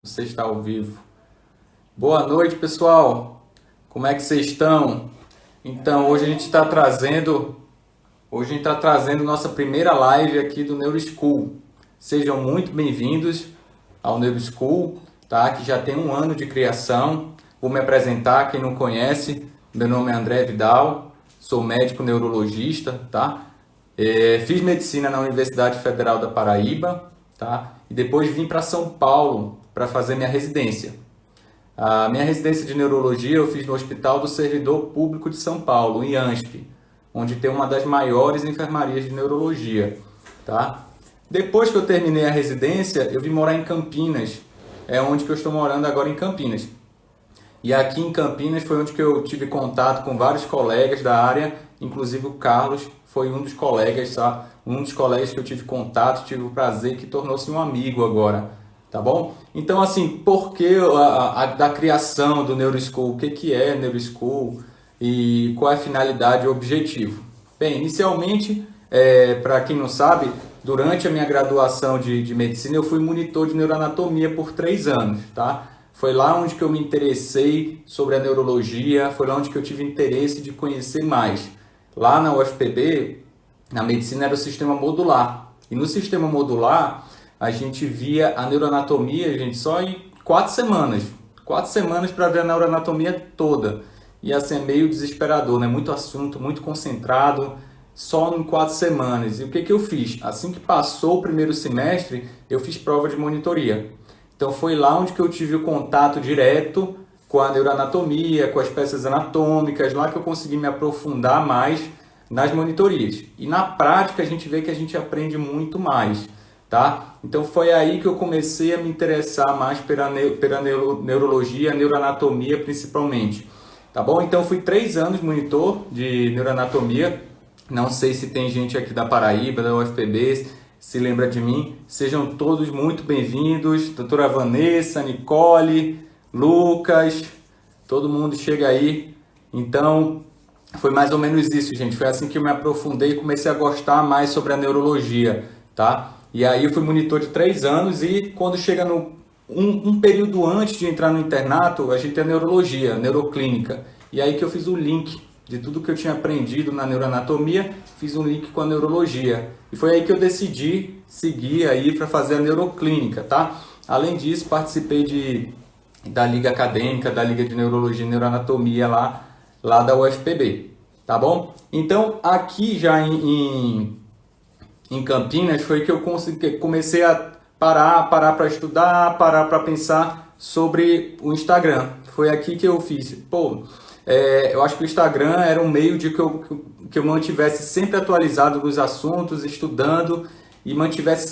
Você está ao vivo. Boa noite, pessoal. Como é que vocês estão? Então, hoje a gente está trazendo nossa primeira live aqui do Neuroschool. Sejam muito bem-vindos ao Neuroschool, tá? Que já tem um ano de criação. Vou me apresentar, quem não conhece, meu nome é André Vidal, sou médico neurologista, tá? Fiz medicina na Universidade Federal da Paraíba, tá? E depois vim para São Paulo para fazer minha residência. A minha residência de neurologia eu fiz no Hospital do Servidor Público de São Paulo, em IANSP, onde tem uma das maiores enfermarias de neurologia, tá? Depois que eu terminei a residência, eu vim morar em Campinas, é onde que eu estou morando agora em Campinas. E aqui em Campinas foi onde que eu tive contato com vários colegas da área, inclusive o Carlos foi um dos colegas, tá? Um dos colegas que eu tive contato, tive o prazer, que tornou-se um amigo agora, tá bom? Então, assim, por que da criação do Neuroschool? O que é Neuroschool e qual é a finalidade e o objetivo? Bem, inicialmente, para quem não sabe, durante a minha graduação de medicina, eu fui monitor de neuroanatomia por 3 anos, tá? Foi lá onde que eu me interessei sobre a neurologia, foi lá onde que eu tive interesse de conhecer mais. Lá na UFPB, na medicina era o sistema modular. E no sistema modular, a gente via a neuroanatomia, gente, só em 4 semanas. 4 semanas para ver a neuroanatomia toda. E assim, é meio desesperador, né? Muito assunto, muito concentrado, só em 4 semanas. E o que que eu fiz? Assim que passou o primeiro semestre, eu fiz prova de monitoria. Então foi lá onde que eu tive o contato direto com a neuroanatomia, com as peças anatômicas, lá que eu consegui me aprofundar mais nas monitorias. E na prática a gente vê que a gente aprende muito mais, tá? Então foi aí que eu comecei a me interessar mais pela neurologia, neuroanatomia principalmente, tá bom? Então fui 3 anos monitor de neuroanatomia. Não sei se tem gente aqui da Paraíba, da UFPB, se lembra de mim. Sejam todos muito bem-vindos. Doutora Vanessa, Nicole, Lucas, todo mundo chega aí. Então, foi mais ou menos isso, gente. Foi assim que eu me aprofundei e comecei a gostar mais sobre a neurologia, tá? E aí eu fui monitor de 3 anos e quando chega um período antes de entrar no internato, a gente tem a neurologia, neuroclínica. E aí que eu fiz o link de tudo que eu tinha aprendido na neuroanatomia, fiz um link com a neurologia. E foi aí que eu decidi seguir aí para fazer a neuroclínica, tá? Além disso, participei da Liga Acadêmica, da Liga de Neurologia e Neuroanatomia lá da UFPB, tá bom? Então, aqui já em Campinas foi que eu comecei a parar para estudar, parar para pensar sobre o Instagram. Foi aqui que eu fiz, eu acho que o Instagram era um meio de que eu mantivesse sempre atualizado dos assuntos, estudando e mantivesse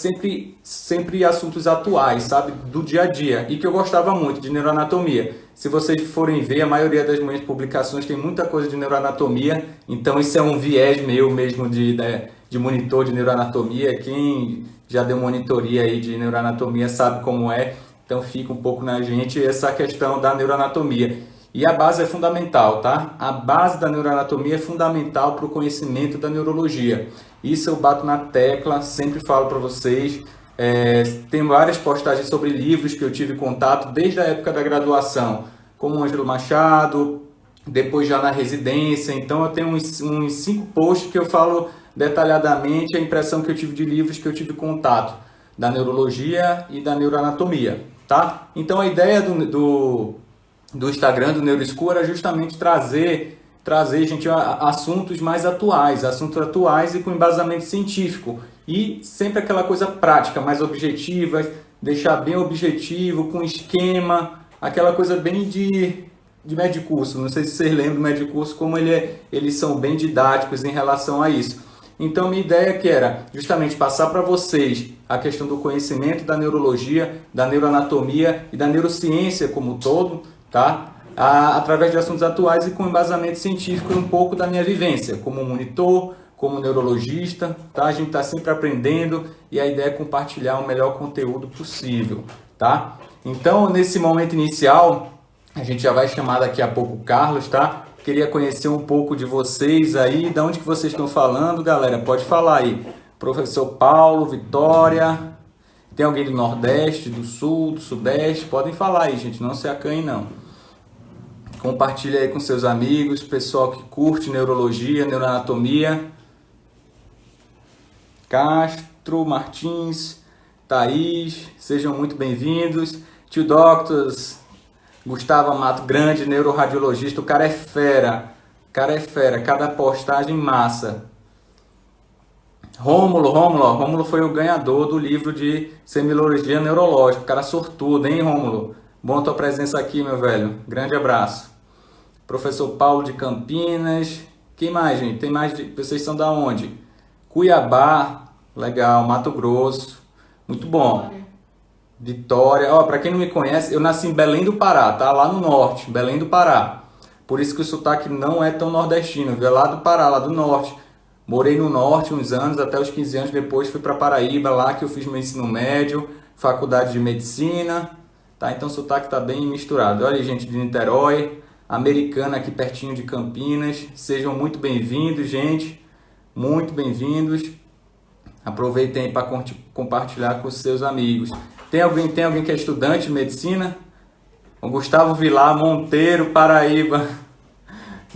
sempre assuntos atuais, sabe, do dia a dia, e que eu gostava muito de neuroanatomia. Se vocês forem ver, a maioria das minhas publicações tem muita coisa de neuroanatomia, então isso é um viés meu mesmo de monitor de neuroanatomia. Quem já deu monitoria aí de neuroanatomia sabe como é, então fica um pouco na gente essa questão da neuroanatomia. E a base é fundamental, tá? A base da neuroanatomia é fundamental para o conhecimento da neurologia. Isso eu bato na tecla, sempre falo para vocês. Tem várias postagens sobre livros que eu tive contato desde a época da graduação, como Ângelo Machado, depois já na residência. Então eu tenho uns 5 posts que eu falo detalhadamente a impressão que eu tive de livros que eu tive contato, da neurologia e da neuroanatomia, tá? Então a ideia do Instagram, do Neuroschool, era justamente trazer gente, assuntos atuais e com embasamento científico. E sempre aquela coisa prática, mais objetiva, deixar bem objetivo, com esquema, aquela coisa bem de medicurso. Não sei se vocês lembram do medicurso, como eles são bem didáticos em relação a isso. Então, minha ideia que era justamente passar para vocês a questão do conhecimento da neurologia, da neuroanatomia e da neurociência como um todo, tá? Através de assuntos atuais e com embasamento científico e um pouco da minha vivência como monitor, como neurologista, tá? A gente está sempre aprendendo e a ideia é compartilhar o melhor conteúdo possível, tá? Então, nesse momento inicial, a gente já vai chamar daqui a pouco o Carlos, tá? Queria conhecer um pouco de vocês aí, de onde que vocês estão falando, galera, pode falar aí. Professor Paulo, Vitória, Tem alguém do Nordeste, do Sul, do Sudeste? Podem falar aí, gente, não se acanhem não. Compartilha aí com seus amigos, pessoal que curte neurologia, neuroanatomia. Castro, Martins, Thaís, sejam muito bem-vindos. Tio Doctors, Gustavo Mato Grande, neuroradiologista, o cara é fera, cada postagem massa. Rômulo foi o ganhador do livro de semiologia neurológica, cara sortudo, hein, Rômulo? Bom tua presença aqui, meu velho, grande abraço. Professor Paulo de Campinas, quem mais, gente? Tem mais, vocês são da onde? Cuiabá, legal, Mato Grosso, muito bom. Vitória, ó, para quem não me conhece, eu nasci em Belém do Pará, tá? Lá no norte, Belém do Pará. Por isso que o sotaque não é tão nordestino, viu? É lá do Pará, lá do norte. Morei no norte uns anos, até os 15 anos, depois fui para Paraíba, lá que eu fiz meu ensino médio, faculdade de medicina, tá? Então o sotaque tá bem misturado. Olha aí, gente de Niterói, Americana aqui pertinho de Campinas. Sejam muito bem-vindos, gente. Muito bem-vindos. Aproveitem para compartilhar com os seus amigos. Tem alguém que é estudante de medicina? O Gustavo Vilar Monteiro, Paraíba.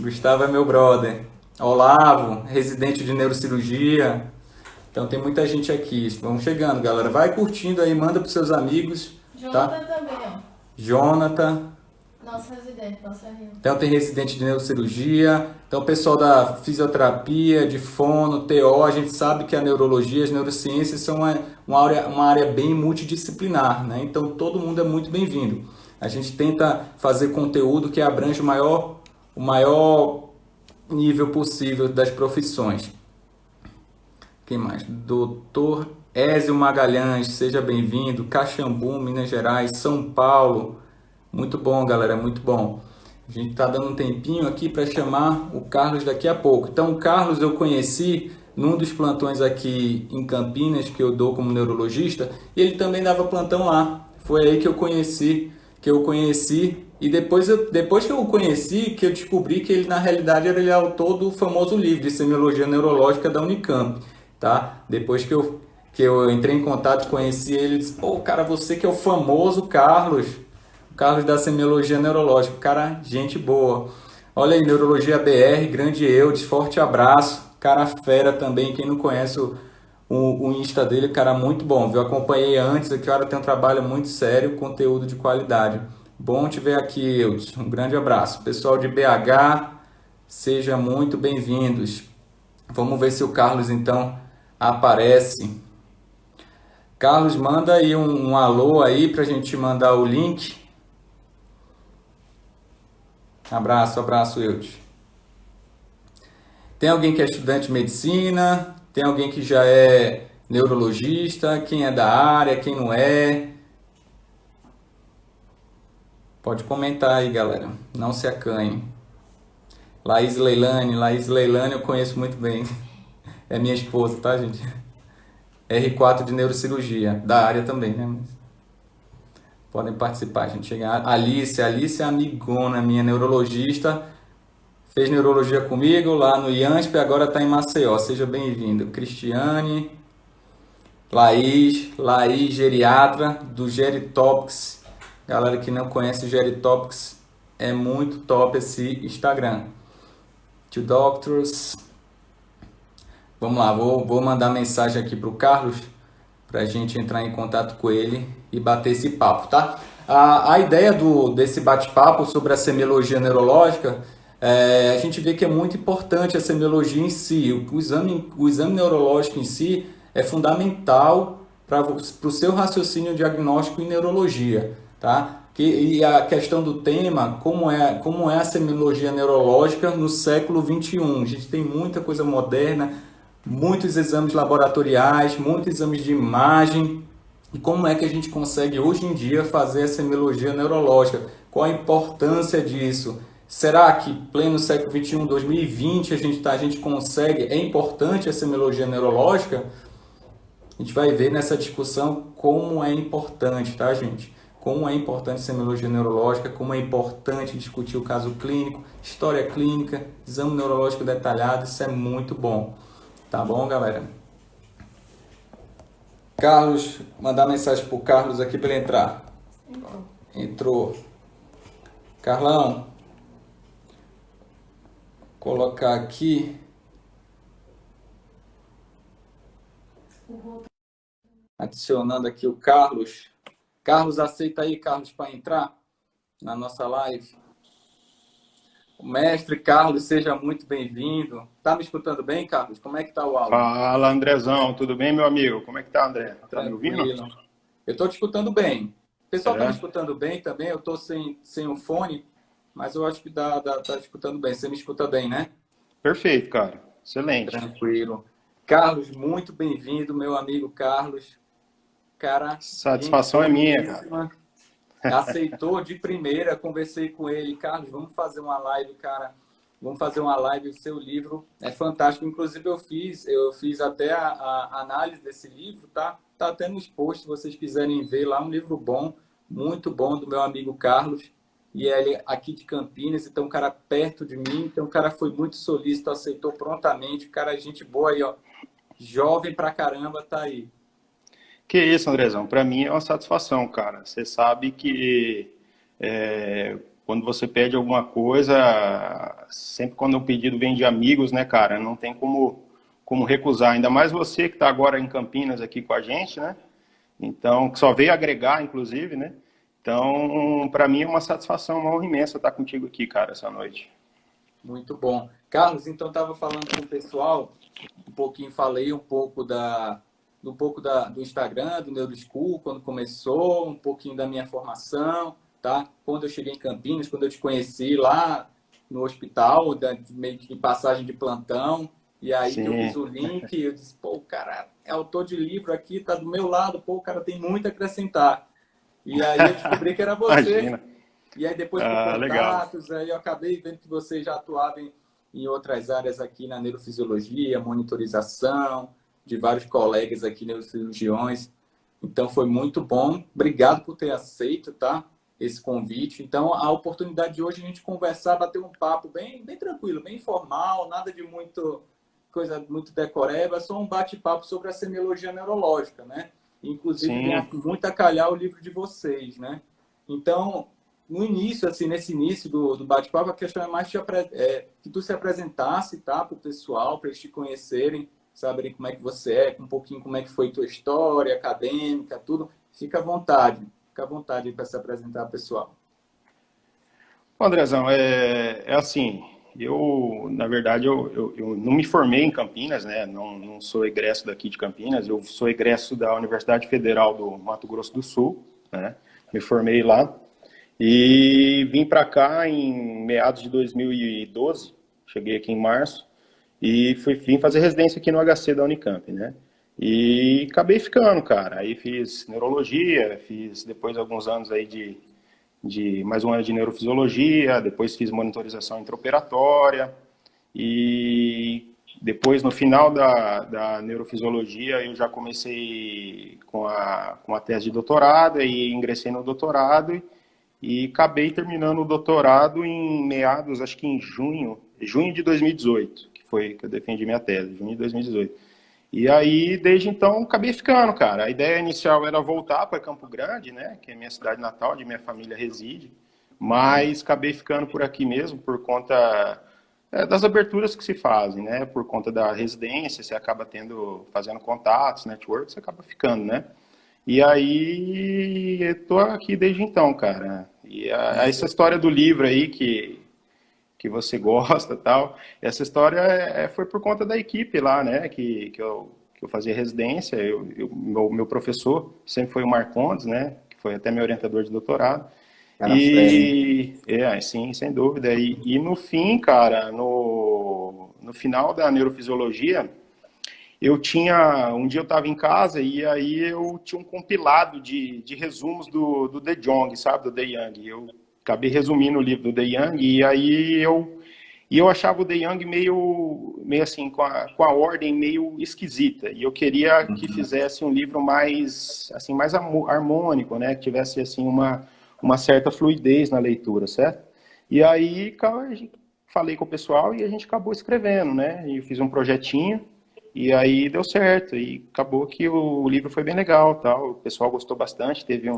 Gustavo é meu brother. Olavo, residente de neurocirurgia. Então tem muita gente aqui. Vamos chegando, galera. Vai curtindo aí, manda para os seus amigos. Jonathan tá? também, ó. Jonathan. Nosso residente, nossa Rio. Então tem residente de neurocirurgia, então o pessoal da fisioterapia, de fono, TO, a gente sabe que a neurologia, as neurociências são uma área bem multidisciplinar, né? Então todo mundo é muito bem-vindo. A gente tenta fazer conteúdo que abrange o maior nível possível das profissões. Quem mais? Doutor Ézio Magalhães, seja bem-vindo. Caxambu, Minas Gerais, São Paulo. Muito bom, galera, muito bom. A gente está dando um tempinho aqui para chamar o Carlos daqui a pouco. Então, o Carlos eu conheci num dos plantões aqui em Campinas, que eu dou como neurologista, e ele também dava plantão lá. Foi aí que eu conheci, e depois que eu o conheci, que eu descobri que ele, na realidade, ele é autor do famoso livro de semiologia neurológica da Unicamp, tá? Depois que eu entrei em contato, conheci ele, disse, pô, cara, você que é o famoso Carlos da semiologia neurológica, cara, gente boa. Olha aí, Neurologia BR, grande Eudes, forte abraço, cara fera também, quem não conhece o Insta dele, cara, muito bom, viu? Acompanhei antes, aqui, cara, tem um trabalho muito sério, conteúdo de qualidade. Bom te ver aqui, Eudes, um grande abraço. Pessoal de BH, sejam muito bem-vindos. Vamos ver se o Carlos, então, aparece. Carlos, manda aí um alô aí pra gente mandar o link. Abraço, Eudes. Tem alguém que é estudante de medicina? Tem alguém que já é neurologista? Quem é da área? Quem não é? Pode comentar aí, galera. Não se acanhem. Laís Leilani eu conheço muito bem. É minha esposa, tá, gente? R4 de neurocirurgia, da área também, né? Podem participar, a gente chega. Alice é amigona minha, neurologista. Fez neurologia comigo lá no IANSP, agora está em Maceió. Seja bem-vindo. Cristiane, Laís, geriatra do Geritopics. Galera que não conhece o Geritopics, é muito top esse Instagram. Tio Doctors. Vamos lá, vou mandar mensagem aqui para o Carlos, para a gente entrar em contato com ele e bater esse papo, tá? A ideia desse bate-papo sobre a semiologia neurológica, a gente vê que é muito importante a semiologia em si. O exame neurológico em si é fundamental para o seu raciocínio diagnóstico em neurologia, tá? E a questão do tema, como é a semiologia neurológica no século XXI. A gente tem muita coisa moderna, muitos exames laboratoriais, muitos exames de imagem. E como é que a gente consegue hoje em dia fazer a semiologia neurológica? Qual a importância disso? Será que pleno século XXI, 2020, a gente consegue? É importante a semiologia neurológica? A gente vai ver nessa discussão como é importante, tá, gente? Como é importante a semiologia neurológica, como é importante discutir o caso clínico, história clínica, exame neurológico detalhado, isso é muito bom. Tá bom, galera? Carlos, mandar mensagem pro Carlos aqui para ele entrar. Entrou. Carlão, colocar aqui. Adicionando aqui o Carlos. Carlos, aceita aí, Carlos, para entrar na nossa live. O mestre Carlos, seja muito bem-vindo. Tá me escutando bem, Carlos? Como é que tá o áudio? Fala, Andrezão. Tudo bem, meu amigo? Como é que tá, André? Tá me ouvindo? Tranquilo. Eu tô te escutando bem. O pessoal tá me É? escutando bem também. Eu tô sem o fone, mas eu acho que tá escutando bem. Você me escuta bem, né? Perfeito, cara. Excelente. Tranquilo. Carlos, muito bem-vindo, meu amigo Carlos. Cara, Satisfação é minha, cara. boníssima. Aceitou de primeira, conversei com ele. Carlos, vamos fazer uma live, cara. Vamos fazer uma live. O seu livro é fantástico. Inclusive, eu fiz até a análise desse livro, tá? Tá até nos posts, se vocês quiserem ver lá. Um livro bom, muito bom, do meu amigo Carlos. E ele é aqui de Campinas, então um cara perto de mim. Então o cara foi muito solícito, aceitou prontamente. O cara é gente boa aí, ó. Jovem pra caramba, tá aí. Que isso, Andrezão. Pra mim é uma satisfação, cara. Você sabe que quando você pede alguma coisa, sempre quando o pedido vem de amigos, né, cara, não tem como recusar. Ainda mais você que tá agora em Campinas aqui com a gente, né? Então, que só veio agregar, inclusive, né? Então, pra mim é uma satisfação, uma honra imensa estar contigo aqui, cara, essa noite. Muito bom. Carlos, então estava falando com o pessoal, falei do Instagram, do Neuroschool, quando começou, um pouquinho da minha formação, tá? Quando eu cheguei em Campinas, quando eu te conheci lá no hospital, meio que de passagem de plantão, e aí que eu fiz o link, eu disse, pô, o cara é autor de livro aqui, tá do meu lado, pô, o cara tem muito a acrescentar. E aí eu descobri que era você. Imagina. E aí depois por contatos, aí eu acabei vendo que você já atuava em outras áreas aqui na neurofisiologia, monitorização, de vários colegas aqui neurocirurgiões. Então foi muito bom. Obrigado por ter aceito, tá? Esse convite. Então a oportunidade de hoje é a gente conversar, bater um papo bem tranquilo, bem informal, nada de coisa muito decoreba, só um bate-papo sobre a semiologia neurológica, né? Inclusive, vem muito a calhar o livro de vocês, né? Então, no início, assim, nesse início do bate-papo, a questão é mais que tu se apresentasse, tá? Para o pessoal, para eles te conhecerem, saberem como é que você é, um pouquinho como é que foi tua história acadêmica, tudo. Fica à vontade para se apresentar, pessoal. Bom, Andrezão, é assim, na verdade, eu não me formei em Campinas, né? Não sou egresso daqui de Campinas, eu sou egresso da Universidade Federal do Mato Grosso do Sul, né? Me formei lá e vim para cá em meados de 2012, cheguei aqui em março e vim fazer residência aqui no HC da Unicamp, né? E acabei ficando, cara. Aí fiz neurologia, fiz depois alguns anos aí de mais um ano de neurofisiologia, depois fiz monitorização intraoperatória e depois, no final da neurofisiologia, eu já comecei com a tese de doutorado e ingressei no doutorado e acabei terminando o doutorado em meados, acho que em junho de 2018, que foi que eu defendi minha tese, junho de 2018. E aí, desde então, acabei ficando, cara. A ideia inicial era voltar para Campo Grande, né, que é minha cidade natal, onde minha família reside, mas acabei ficando por aqui mesmo, por conta das aberturas que se fazem, né, por conta da residência, você acaba fazendo contatos, network, você acaba ficando, né. E aí, eu tô aqui desde então, cara. E essa história do livro aí, que você gosta e tal. Essa história foi por conta da equipe lá, né, que eu fazia residência. Meu professor sempre foi o Marcondes, né, que foi até meu orientador de doutorado. Cara, Fred. Sim, sem dúvida. E no fim, cara, no final da neurofisiologia, um dia eu estava em casa e aí eu tinha um compilado de resumos do De Jong, sabe, do De Young. Eu acabei resumindo o livro do De Young e aí eu achava o De Young meio assim, com a ordem meio esquisita. E eu queria que fizesse um livro mais harmônico, né, que tivesse assim uma certa fluidez na leitura, certo? E aí falei com o pessoal e a gente acabou escrevendo, né? E eu fiz um projetinho. E aí deu certo, e acabou que o livro foi bem legal, tal. O pessoal gostou bastante, teve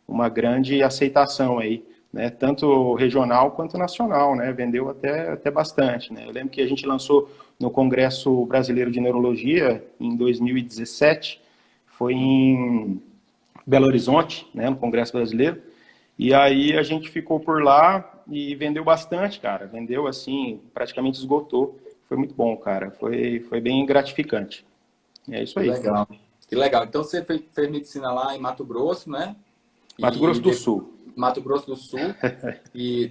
uma grande aceitação aí, né? Tanto regional quanto nacional, né? Vendeu até bastante, né? Eu lembro que a gente lançou no Congresso Brasileiro de Neurologia em 2017, foi em Belo Horizonte, né? No Congresso Brasileiro. E aí a gente ficou por lá e vendeu bastante, cara. Vendeu assim, praticamente esgotou. Foi muito bom, cara. Foi bem gratificante. É isso Que aí. legal. Que legal. Então você fez medicina lá em Mato Grosso, né? Mato Grosso E do Sul. Mato Grosso do Sul. E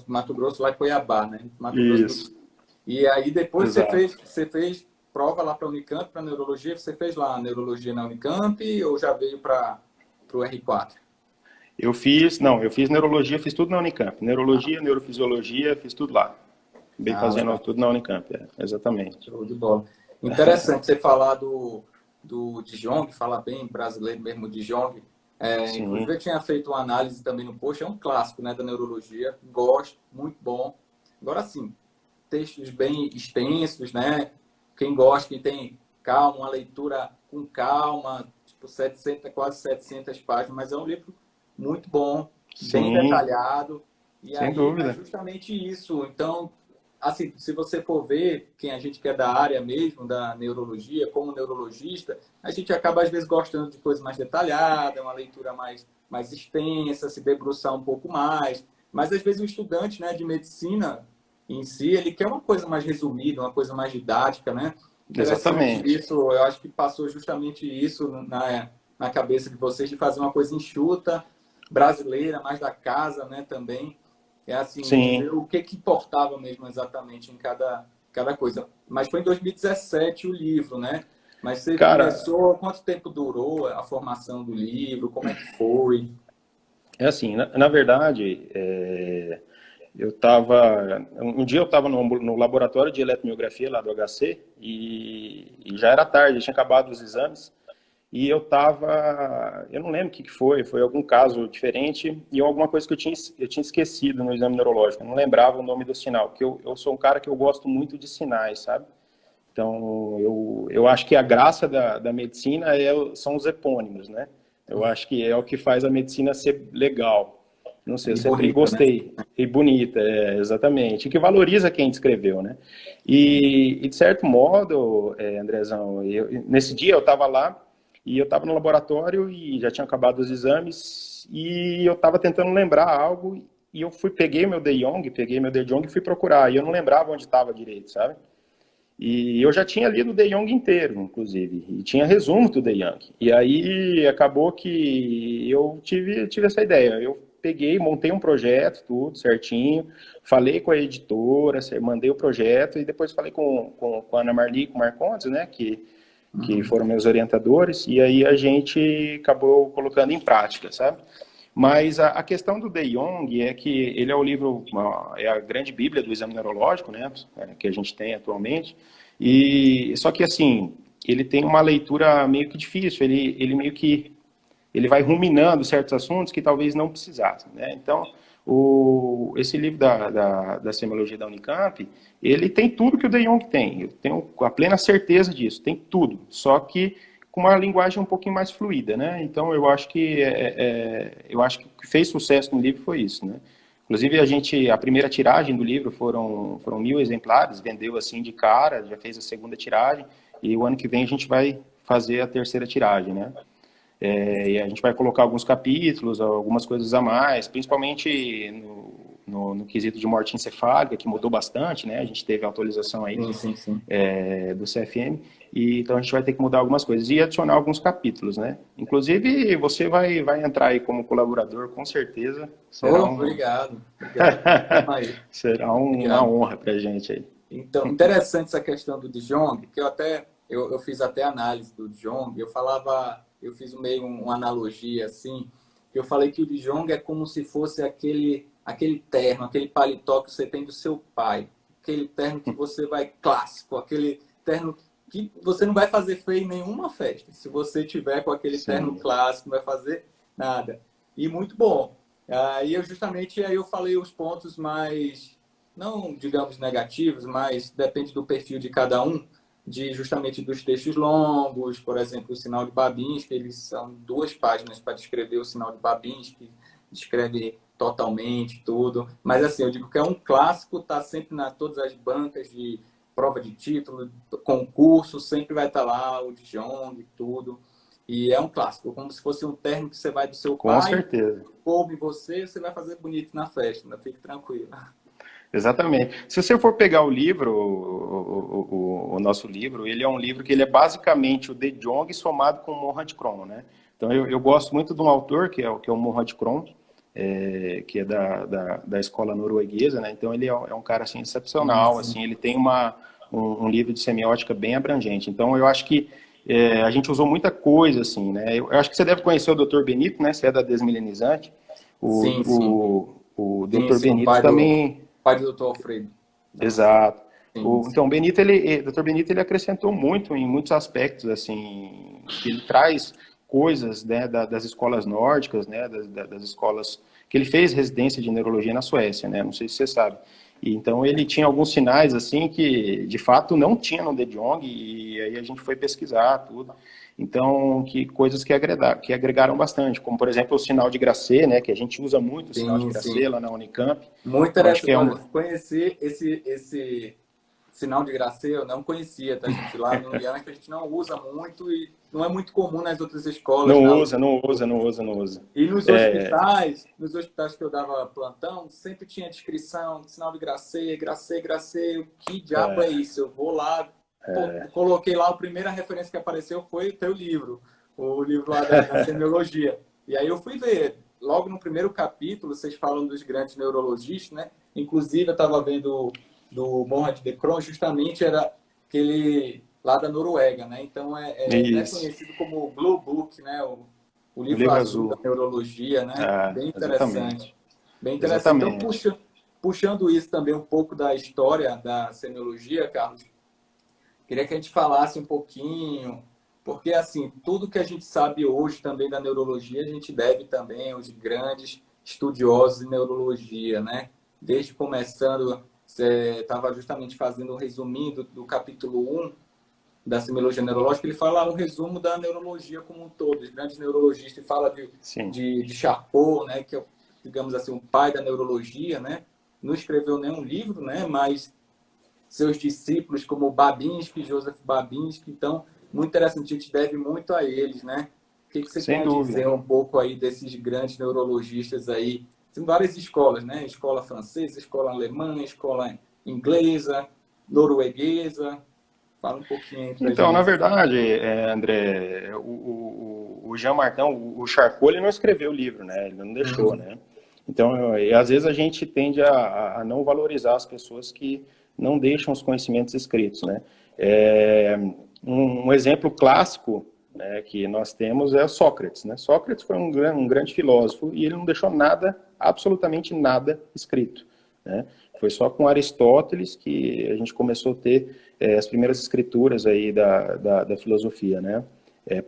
Mato Grosso lá em Cuiabá, né? Mato Grosso do Sul. Isso, E aí depois exato. você fez prova lá para a Unicamp, para neurologia. Você fez lá a neurologia na Unicamp ou já veio para o R4? Eu fiz neurologia, fiz tudo na Unicamp. Neurologia, neurofisiologia, fiz tudo lá. Acabei Ah, fazendo legal. tudo na Unicamp, exatamente. Show de bola. Interessante você falar do de Jong, falar bem brasileiro mesmo de Jong. Sim, Inclusive, eu tinha feito uma análise também no post, é um clássico, né, da neurologia. Gosto, muito bom. Agora sim, textos bem extensos, né? Quem gosta, quem tem calma, uma leitura com calma, tipo 700, quase 700 páginas, mas é um livro muito bom, bem sim, detalhado. E sem aí, mas dúvida. justamente isso. Então, assim, se você for ver, quem a gente que é da área mesmo, da neurologia, como neurologista, a gente acaba às vezes gostando de coisa mais detalhada, uma leitura mais extensa, se debruçar um pouco mais. Mas às vezes o estudante, né, de medicina em si, ele quer uma coisa mais resumida, uma coisa mais didática, né? Interessante Exatamente. isso, eu acho que passou justamente isso na cabeça de vocês, de fazer uma coisa enxuta, brasileira, mais da casa, né, também. É assim, Sim. dizer o que importava mesmo exatamente em cada coisa. Mas foi em 2017 o livro, né? Mas você Cara, começou, quanto tempo durou a formação do livro? Como é que foi? é assim, na verdade, eu estava. Um dia eu estava no laboratório de eletromiografia lá do HC e já era tarde, tinha acabado os exames. E eu estava. Eu não lembro o que foi algum caso diferente e alguma coisa que eu tinha esquecido no exame neurológico. Eu não lembrava o nome do sinal, porque eu sou um cara que eu gosto muito de sinais, sabe? Então, eu acho que a graça da medicina são os epônimos, né? Eu acho que é o que faz a medicina ser legal. Não sei, eu E sempre bonita, né? gostei. E bonita, exatamente. E que valoriza quem escreveu, né? E de certo modo, Andrezão, nesse dia eu estava lá e eu estava no laboratório e já tinha acabado os exames e eu estava tentando lembrar algo e peguei meu peguei meu De Jong e fui procurar. E eu não lembrava onde estava direito, sabe? E eu já tinha lido o De Jong inteiro, inclusive, e tinha resumo do De Jong. E aí acabou que eu tive essa ideia. Eu peguei, montei um projeto, tudo certinho, falei com a editora, mandei o projeto e depois falei com a Ana Marli e com o Marcondes, né, que Uhum. foram meus orientadores, e aí a gente acabou colocando em prática, sabe? Mas a questão do De Jong é que ele é o livro, é a grande bíblia do exame neurológico, né, que a gente tem atualmente. E só que assim, ele tem uma leitura meio que difícil. Ele meio que ele vai ruminando certos assuntos que talvez não precisassem, né? Então, esse livro da semiologia da Unicamp, ele tem tudo que o De Jong tem. Eu tenho a plena certeza disso. Tem tudo. Só que com uma linguagem um pouquinho mais fluida, né? Então eu acho que eu acho que o que fez sucesso no livro foi isso, né? Inclusive a primeira tiragem do livro foram 1.000 exemplares, vendeu assim de cara, já fez a segunda tiragem e o ano que vem a gente vai fazer a terceira tiragem, né? E a gente vai colocar alguns capítulos, algumas coisas a mais, principalmente no quesito de morte encefálica, que mudou bastante, né? A gente teve a atualização aí Sim, sim, sim. do CFM, e então a gente vai ter que mudar algumas coisas e adicionar alguns capítulos, né? Inclusive, você vai entrar aí como colaborador, com certeza, será Oh, obrigado, obrigado. Tamo um, aí. será uma Obrigado. honra para a gente aí. Então, interessante essa questão do De Jong, que eu fiz até análise do De Jong, eu fiz meio uma analogia assim, que eu falei que o De Jong é como se fosse aquele terno, aquele paletó que você tem do seu pai, aquele terno que você vai clássico, aquele terno que você não vai fazer feio em nenhuma festa. Se você tiver com aquele terno Sim, clássico, não vai fazer nada. E muito bom. Aí eu falei os pontos mais não, digamos, negativos, mas depende do perfil de cada um. de justamente dos textos longos, por exemplo, o sinal de Babinski, eles são 2 páginas para descrever o sinal de Babinski, descreve totalmente tudo. Mas assim, eu digo que é um clássico, está sempre todas as bancas de prova de título, concurso, sempre vai estar lá o de Jong, tudo. E é um clássico, como se fosse um terno que você vai do seu Com pai, certeza. coube você, você vai fazer bonito na festa, não fique tranquilo. Exatamente. Se você for pegar o livro, o nosso livro, ele é um livro que ele é basicamente o De Jong somado com o Mohan Krom, né? Então eu gosto muito de um autor que é o Mohan Krom, que é da escola norueguesa, né? Então ele é um cara assim excepcional, assim, ele tem um livro de semiótica bem abrangente. Então eu acho que a gente usou muita coisa, assim, né? Eu acho que você deve conhecer o Dr. Benito, né? Você é da Desmilenizante. Sim, sim. O Sim, Dr. sim, o Benito também. pai do Dr. Alfredo. Exato. Sim, Então, Dr. Benito, ele acrescentou muito em muitos aspectos, assim, que ele traz coisas, né, das escolas nórdicas, né, das escolas que ele fez residência de neurologia na Suécia, né, não sei se você sabe. E, então, ele tinha alguns sinais, assim, que de fato não tinha no De Jong, e aí a gente foi pesquisar tudo. Então, coisas que agregaram bastante, como, por exemplo, o sinal de Grasset, né, que a gente usa muito o sinal de sim, Grasset sim. lá na Unicamp. Muito Eu acho que interessante. é Olha, um... conhecer esse sinal de Grasset eu não conhecia, tá, gente? Lá no Yankee a gente não usa muito e não é muito comum nas outras escolas, Não né? usa, não usa, não usa, não usa. E nos hospitais que eu dava plantão, sempre tinha descrição de sinal de Grasset, Grasset, Grasset. O que diabo é isso? Eu vou lá, coloquei lá, a primeira referência que apareceu foi o teu livro, o livro lá da semiologia. E aí eu fui ver, logo no primeiro capítulo, vocês falam dos grandes neurologistas, né? Inclusive, eu estava vendo do Mohan Krom, justamente era aquele lá da Noruega, né? Então, é até Isso. conhecido como Blue Book, né? O O livro livro azul da azul. neurologia, né? Bem Exatamente. interessante. Bem interessante. Então, Exatamente. puxando isso também um pouco da história da semiologia, Carlos, queria que a gente falasse um pouquinho, porque assim, tudo que a gente sabe hoje também da neurologia, a gente deve também aos grandes estudiosos de neurologia, né? Desde começando, você estava justamente fazendo um resuminho do capítulo 1 da semiologia neurológica, ele fala um resumo da neurologia como um todo, os grandes neurologistas, fala Sim. de Charcot, né, que é, digamos assim, o pai da neurologia, né, não escreveu nenhum livro, né, mas seus discípulos como Babinski, Joseph Babinski, então, muito interessante, a gente deve muito a eles, né? O que você tem Sem a dúvida. dizer um pouco aí desses grandes neurologistas aí? Tem várias escolas, né? Escola francesa, escola alemã, escola inglesa, norueguesa. Fala um pouquinho aí pra Então, na gente. verdade, André, o Jean Martin, o Charcot, ele não escreveu o livro, né? Ele não deixou, né? Então, e às vezes a gente tende a não valorizar as pessoas que não deixam os conhecimentos escritos, né? Um exemplo clássico, né, que nós temos é o Sócrates, né? Sócrates foi um grande filósofo e ele não deixou nada, absolutamente nada escrito, né? Foi só com Aristóteles que a gente começou a ter as primeiras escrituras aí da filosofia, né?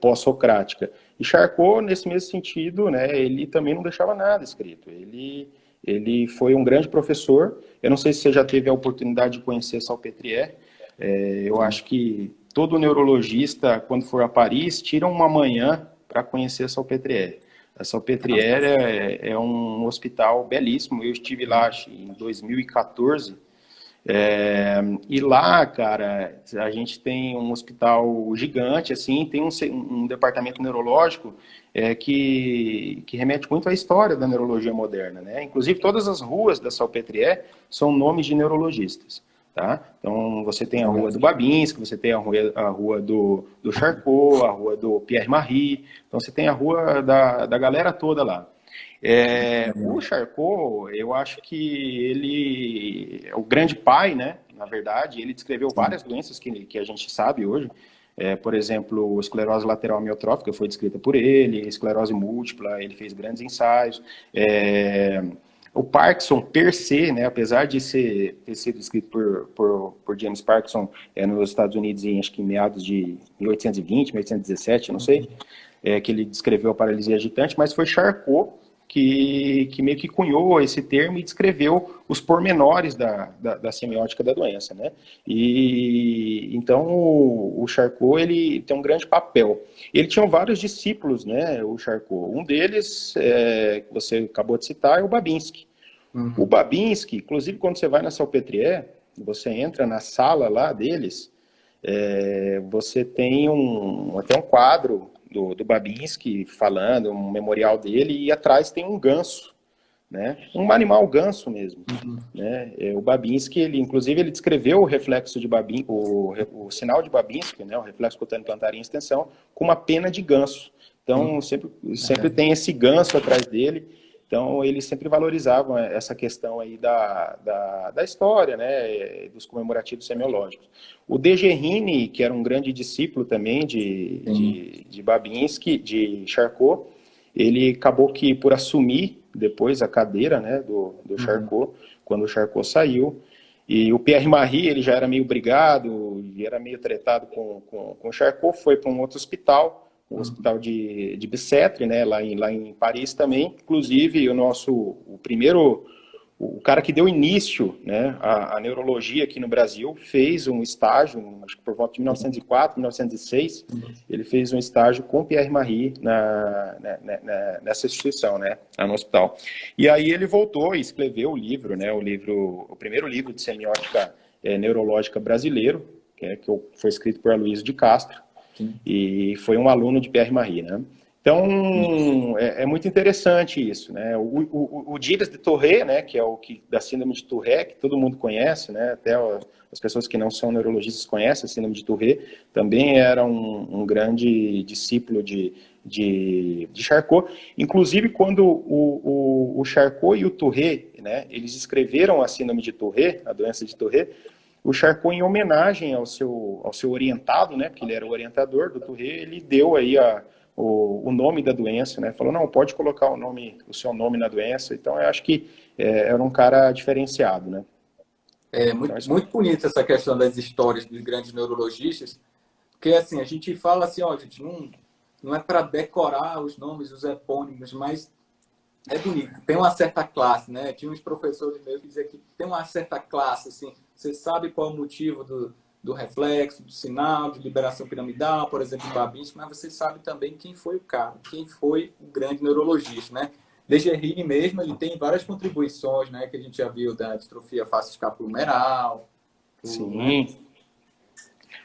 Pós-socrática. E Charcot, nesse mesmo sentido, né, ele também não deixava nada escrito. Ele foi um grande professor. Eu não sei se você já teve a oportunidade de conhecer Salpêtrière. Eu acho que todo neurologista, quando for a Paris, tira uma manhã para conhecer Salpêtrière. A Salpêtrière é um hospital belíssimo. Eu estive lá em 2014. E lá, cara, a gente tem um hospital gigante, assim, tem um departamento neurológico que remete muito à história da neurologia moderna, né? Inclusive, todas as ruas da Salpêtrière são nomes de neurologistas, tá? Então, você tem a rua do Babinski, você tem a rua do Charcot, a rua do Pierre Marie, então você tem a rua da galera toda lá. O Charcot, eu acho que ele é o grande pai, né? Na verdade, ele descreveu várias doenças que a gente sabe hoje. Por exemplo, esclerose lateral amiotrófica foi descrita por ele, esclerose múltipla, ele fez grandes ensaios. O Parkinson per se, né, apesar de ter sido escrito por James Parkinson nos Estados Unidos acho que em meados de 1820, 1817, não sei, que ele descreveu a paralisia agitante, mas foi Charcot que meio que cunhou esse termo e descreveu os pormenores da semiótica da doença, né? E então o Charcot, ele tem um grande papel. Ele tinha vários discípulos, né, o Charcot. Um deles, que você acabou de citar, é o Babinski. O Babinski, inclusive quando você vai na Salpêtrière, você entra na sala lá deles, você tem até um quadro do Babinski falando, um memorial dele, e atrás tem um ganso, né? Um animal ganso mesmo, né? O Babinski, inclusive, ele descreveu o reflexo de Babinski, o sinal de Babinski, né? O reflexo cutâneo plantar em extensão, com uma pena de ganso. Então, sempre tem esse ganso atrás dele. Então, eles sempre valorizavam essa questão aí da história, né, dos comemorativos semiológicos. O De Guerrini, que era um grande discípulo também de Babinski, de Charcot, ele acabou que, por assumir depois a cadeira, né, do Charcot, quando o Charcot saiu, e o Pierre Marie, ele já era meio brigado, e era meio tretado com o Charcot, foi para um outro hospital, o hospital de Bicêtre, né, lá em Paris também. Inclusive, o cara que deu início, né, à neurologia aqui no Brasil, fez um estágio, acho que por volta de 1904, 1906, ele fez um estágio com Pierre Marie nessa instituição, né, lá no hospital. E aí ele voltou e escreveu o livro, né, o primeiro livro de semiótica neurológica brasileiro, que foi escrito por Aloysio de Castro, e foi um aluno de Pierre Marie, né? Então, é muito interessante isso, né? O Gilles de Tourette, né, que é da síndrome de Tourette, que todo mundo conhece, né? Até as pessoas que não são neurologistas conhecem a síndrome de Tourette, também era um grande discípulo de Charcot. Inclusive, quando o Charcot e o Tourette, né, eles escreveram a síndrome de Tourette, a doença de Tourette, o Charcot, em homenagem ao seu orientado, né, porque ele era o orientador do Tourette, ele deu aí o nome da doença, né, falou, não, pode colocar o seu nome na doença. Então, eu acho que era um cara diferenciado, né. Muito bonita essa questão das histórias dos grandes neurologistas, porque assim, a gente fala assim, ó, gente, não é para decorar os nomes, os epônimos, mas é bonito, tem uma certa classe, né? Tinha uns professores meus que diziam que tem uma certa classe, assim, você sabe qual é o motivo do reflexo, do sinal, de liberação piramidal, por exemplo, Babinski, mas você sabe também quem foi o cara, quem foi o grande neurologista, né? De Guerrini mesmo, ele tem várias contribuições, né? Que a gente já viu da distrofia face-escapulomeral. Sim. Né?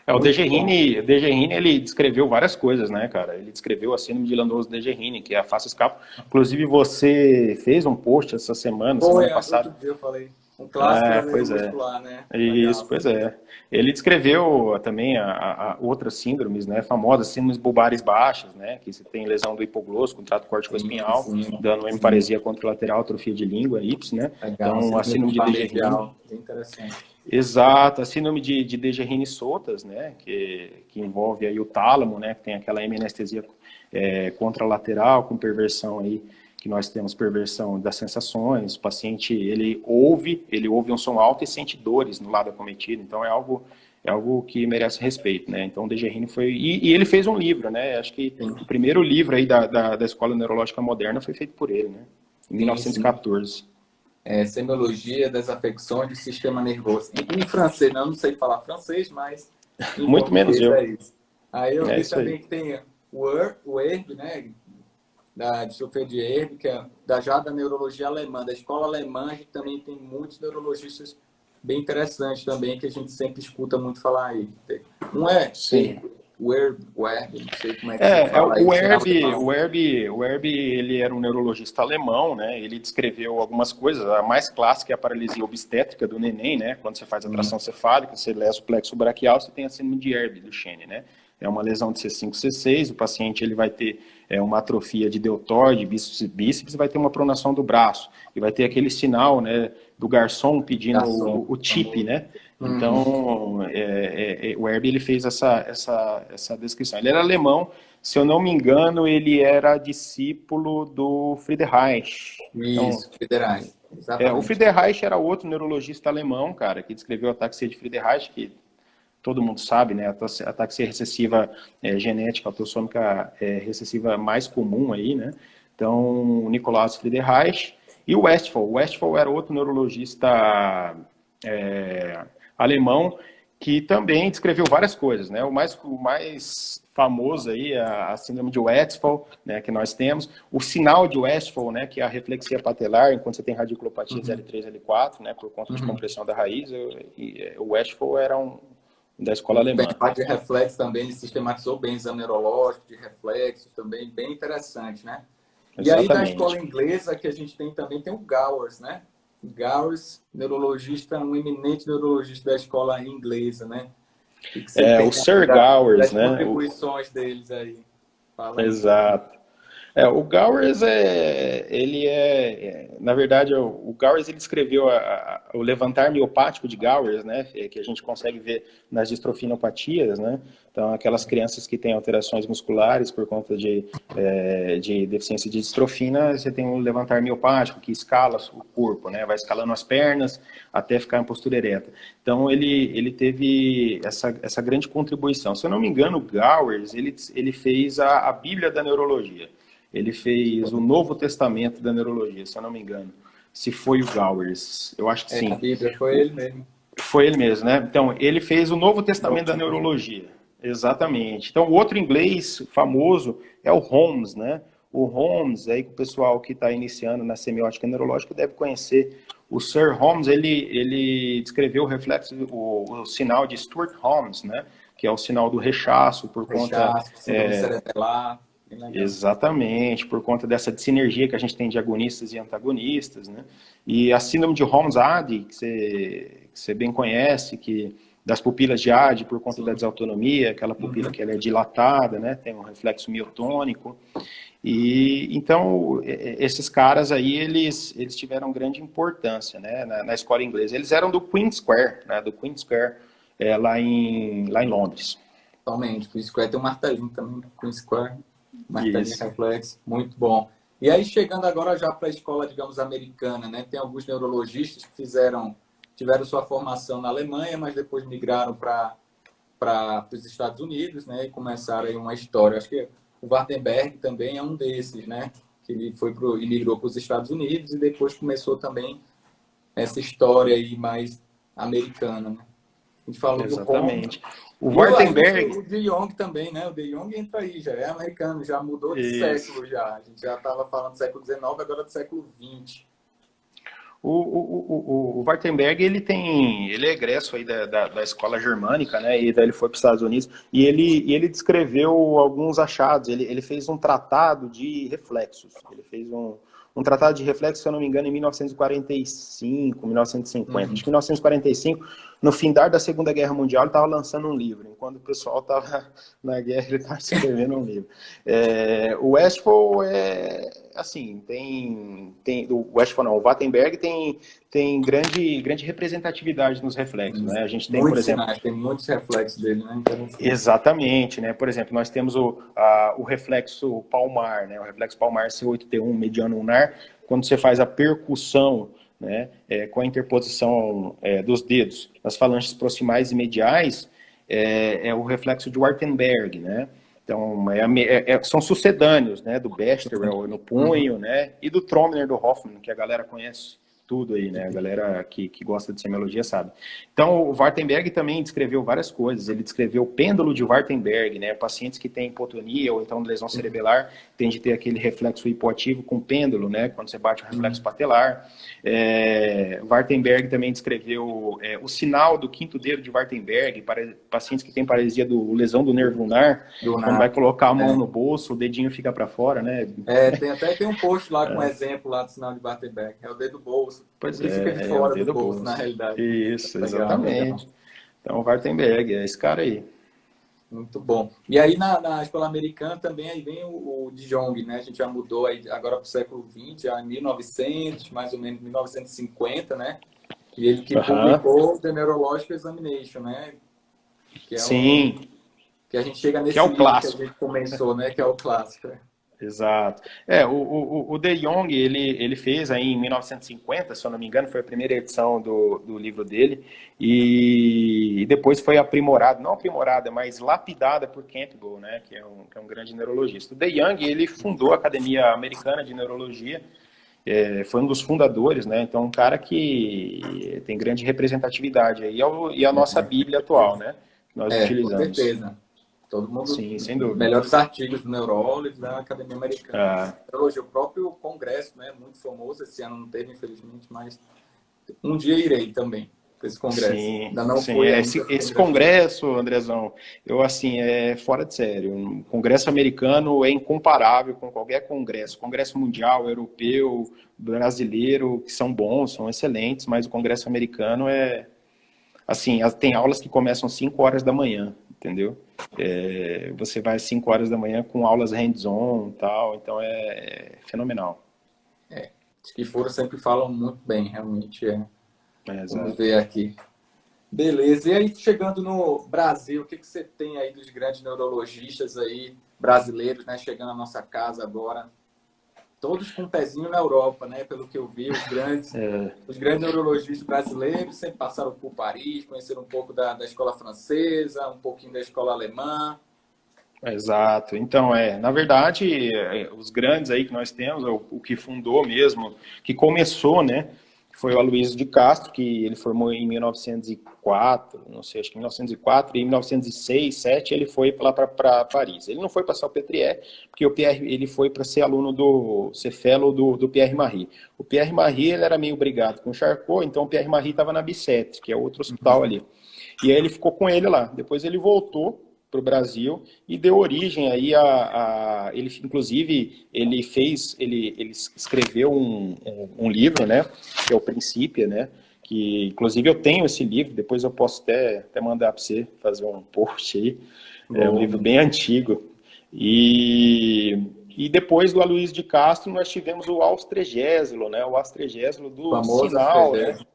O De Guerrini, ele descreveu várias coisas, né, cara? Ele descreveu a síndrome de Landoso-De Guerrini, que é a face escápula. Inclusive, você fez um post essa semana passada. Outro dia eu falei. Um clássico muscular, né? Isso, pois é. Ele descreveu também a outras síndromes, né, famosas, síndromes bulbares baixas, né, que você tem lesão do hipoglosso com trato córtico-espinhal, dando hemiparesia contralateral, atrofia de língua, ips, né? Legal, então, a síndrome de De Guerrini. Interessante. Exato, a síndrome de De Guerrini soltas, né, que envolve aí o tálamo, né, que tem aquela hemanestesia contralateral com perversão aí, que nós temos perversão das sensações, o paciente, ele ouve um som alto e sente dores no lado acometido, então é algo que merece respeito, né, então o De Guerrini foi, e ele fez um livro, né, acho que o primeiro livro aí da Escola Neurológica Moderna foi feito por ele, né, em 1914. Semiologia das afecções do sistema nervoso. Em francês, não sei falar francês, mas... Muito menos eu. Isso. Aí eu vi também que tem o ERB, né, da distrofia de Erb, que é já da neurologia alemã, da escola alemã, a gente também tem muitos neurologistas bem interessantes também, que a gente sempre escuta muito falar aí. Não é? Sim. O Erb, não sei como é que se fala o Erb, ele era um neurologista alemão, né? Ele descreveu algumas coisas, a mais clássica é a paralisia obstétrica do neném, né? Quando você faz a tração cefálica, você lesa o plexo braquial, você tem a síndrome de Erb, do Chene, né? É uma lesão de C5, C6, o paciente ele vai ter uma atrofia de deltoide, bíceps, vai ter uma pronação do braço, e vai ter aquele sinal, né, do garçom pedindo o tip, né? Então, o Erb, ele fez essa descrição. Ele era alemão, se eu não me engano, ele era discípulo do Friedreich. Isso, Friedreich. O Friedreich era outro neurologista alemão, cara, que descreveu a ataxia de Friedreich, que todo mundo sabe, né? A ataxia recessiva genética autossômica recessiva mais comum aí, né? Então, o Nikolaus Friedreich e o Westphal. O Westphal era outro neurologista alemão que também descreveu várias coisas, né? O mais famoso aí é a síndrome de Westphal, né, que nós temos. O sinal de Westphal, né, que é a reflexia patelar, enquanto você tem radiculopatias L3, L4, né, por conta de compressão da raiz. O Westphal era da escola alemã. A parte de reflexo também, ele sistematizou bem o exame neurológico, de reflexos também, bem interessante, né? E aí, na escola inglesa, que a gente tem também, tem o Gowers, né? Gowers, neurologista, um eminente neurologista da escola inglesa, né? O Sir Gowers, né? As contribuições deles aí. Fala. Exato. O Gowers, na verdade, o Gowers ele escreveu o levantar miopático de Gowers, né, que a gente consegue ver nas distrofinopatias, né, então aquelas crianças que têm alterações musculares por conta de deficiência de distrofina, você tem o levantar miopático que escala o corpo, né, vai escalando as pernas até ficar em postura ereta. Então ele teve essa grande contribuição. Se eu não me engano, o Gowers, ele fez a Bíblia da Neurologia. Ele fez o Novo Testamento da Neurologia, se eu não me engano. Se foi o Gowers, eu acho que sim. A Bíblia foi ele mesmo. Foi ele mesmo, né? Então, ele fez o Novo Testamento da Neurologia. Exatamente. Então, o outro inglês famoso é o Holmes, né? O Holmes, aí que o pessoal que está iniciando na semiótica neurológica deve conhecer. O Sir Holmes, ele descreveu o reflexo, o sinal de Stuart Holmes, né? Que é o sinal do rechaço por conta... cerebelar. Exatamente, por conta dessa sinergia que a gente tem de agonistas e antagonistas, né? E a síndrome de Holmes-Ade, que você bem conhece, das pupilas de Ade, por conta da desautonomia, aquela pupila que ela é dilatada, né? Tem um reflexo miotônico. E então, esses caras aí, eles tiveram grande importância, né? Na escola inglesa. Eles eram do Queen Square, né? Do Queen Square, lá em Londres. Totalmente. Queen Square tem um martelinho também, Queen Square. Martelinho reflexo, muito bom. E aí, chegando agora já para a escola, digamos, americana, né? Tem alguns neurologistas que tiveram sua formação na Alemanha, mas depois migraram para os Estados Unidos, né? E começaram aí uma história. Acho que o Wartenberg também é um desses, né? Que ele migrou para os Estados Unidos e depois começou também essa história aí mais americana, né? A gente falou Exatamente. do O Wartenberg... O de Jong também, né? O de Jong entra aí, já é americano, já mudou de século já. A gente já estava falando do século XIX, agora do século XX. O Wartenberg, ele é egresso aí da escola germânica, né? E daí ele foi para os Estados Unidos e ele descreveu alguns achados. Ele fez um tratado de reflexos. Ele fez um tratado de reflexos, se eu não me engano, em 1945, 1950. Acho que em 1945, no findar da Segunda Guerra Mundial, ele estava lançando um livro. Enquanto o pessoal estava na guerra, ele estava escrevendo um livro. O Westphal assim, o Westphal não, o Wartenberg tem grande representatividade nos reflexos, né? A gente tem, por exemplo... Tem muitos reflexos dele, né? Exatamente, né? Por exemplo, nós temos o reflexo palmar, né? O reflexo palmar C8T1 mediano ulnar, quando você faz a percussão, né, com a interposição dos dedos nas falanges proximais e mediais, é o reflexo de Wartenberg, né? Então, são sucedâneos, né, do Bester no punho, né, e do Tromner do Hoffman, que a galera conhece tudo aí, né, a galera que gosta de semiologia sabe. Então, o Wartenberg também descreveu várias coisas. Ele descreveu o pêndulo de Wartenberg, né, pacientes que têm hipotonia ou então lesão cerebelar, tem de ter aquele reflexo hipoativo com pêndulo, né, quando você bate o reflexo patelar. Wartenberg também descreveu o sinal do quinto dedo de Wartenberg para pacientes que têm paralisia lesão do nervo ulnar, quando vai colocar a mão no bolso, o dedinho fica para fora, né? Tem um post lá com um exemplo lá do sinal de Wartenberg, é o dedo do bolso. Pois fica de fora do bolso, na realidade. Isso, Legal, exatamente. Legal. Então, o Wartenberg é esse cara aí. Muito bom. E aí, na escola americana também aí vem o de Jong, né? A gente já mudou aí agora para o século XX, já em 1900, mais ou menos 1950, né? E ele que publicou The Neurological Examination, né? Que é Sim. que a gente chega nesse que é o clássico. que a gente começou, né? Que é o clássico. Exato. O De Jong, ele fez aí em 1950, se eu não me engano, foi a primeira edição do livro dele, e depois foi aprimorado, não aprimorada, mas lapidada por Campbell, né, que é um grande neurologista. O De Jong, ele fundou a Academia Americana de Neurologia, foi um dos fundadores, né, então um cara que tem grande representatividade aí, e a nossa Bíblia atual, né, que nós Com utilizamos. certeza. Todo mundo, Sim, sem dúvida. melhores artigos do neurólogos da Academia Americana Ah, de Neurologia. O próprio congresso, né, muito famoso, esse ano não teve, infelizmente, mas um dia irei também para esse congresso. sim, Ainda não sim. fui ainda Esse, no esse congresso. congresso, Andrezão, eu assim, é fora de sério. O congresso americano é incomparável com qualquer congresso. Congresso mundial, europeu, brasileiro, que são bons, são excelentes, mas o congresso americano assim, tem aulas que começam às 5 horas da manhã, entendeu? Você vai às 5 horas da manhã com aulas hands-on e tal, então é fenomenal. Os que foram sempre falam muito bem, realmente. Vamos Exato. ver aqui. Beleza. E aí, chegando no Brasil, o que você tem aí dos grandes neurologistas aí, brasileiros, né? Chegando à nossa casa agora. Todos com um pezinho na Europa, né? Pelo que eu vi, os grandes neurologistas brasileiros sempre passaram por Paris, conheceram um pouco da escola francesa, um pouquinho da escola alemã. Exato. Então, na verdade, os grandes aí que nós temos, o que fundou mesmo, que começou, né, foi o Aloysio de Castro, que ele formou em 1904, não sei, acho que em 1904, e em 1906, 7 ele foi lá para Paris. Ele não foi para Salpêtrière, porque o Pierre, ele foi para ser aluno ser fellow do Pierre Marie. O Pierre Marie, ele era meio brigado com o Charcot, então o Pierre Marie estava na Bicêtre, que é outro hospital ali. E aí ele ficou com ele lá. Depois ele voltou para o Brasil e deu origem aí ele, inclusive, ele escreveu um livro, né, que é o Princípio, né, que inclusive eu tenho esse livro, depois eu posso até mandar para você fazer um post aí, é um livro bem antigo. E depois do Aloysio de Castro nós tivemos o Austregésilo, né, o Austregésilo do Famoso Sinal, né, Astrogés.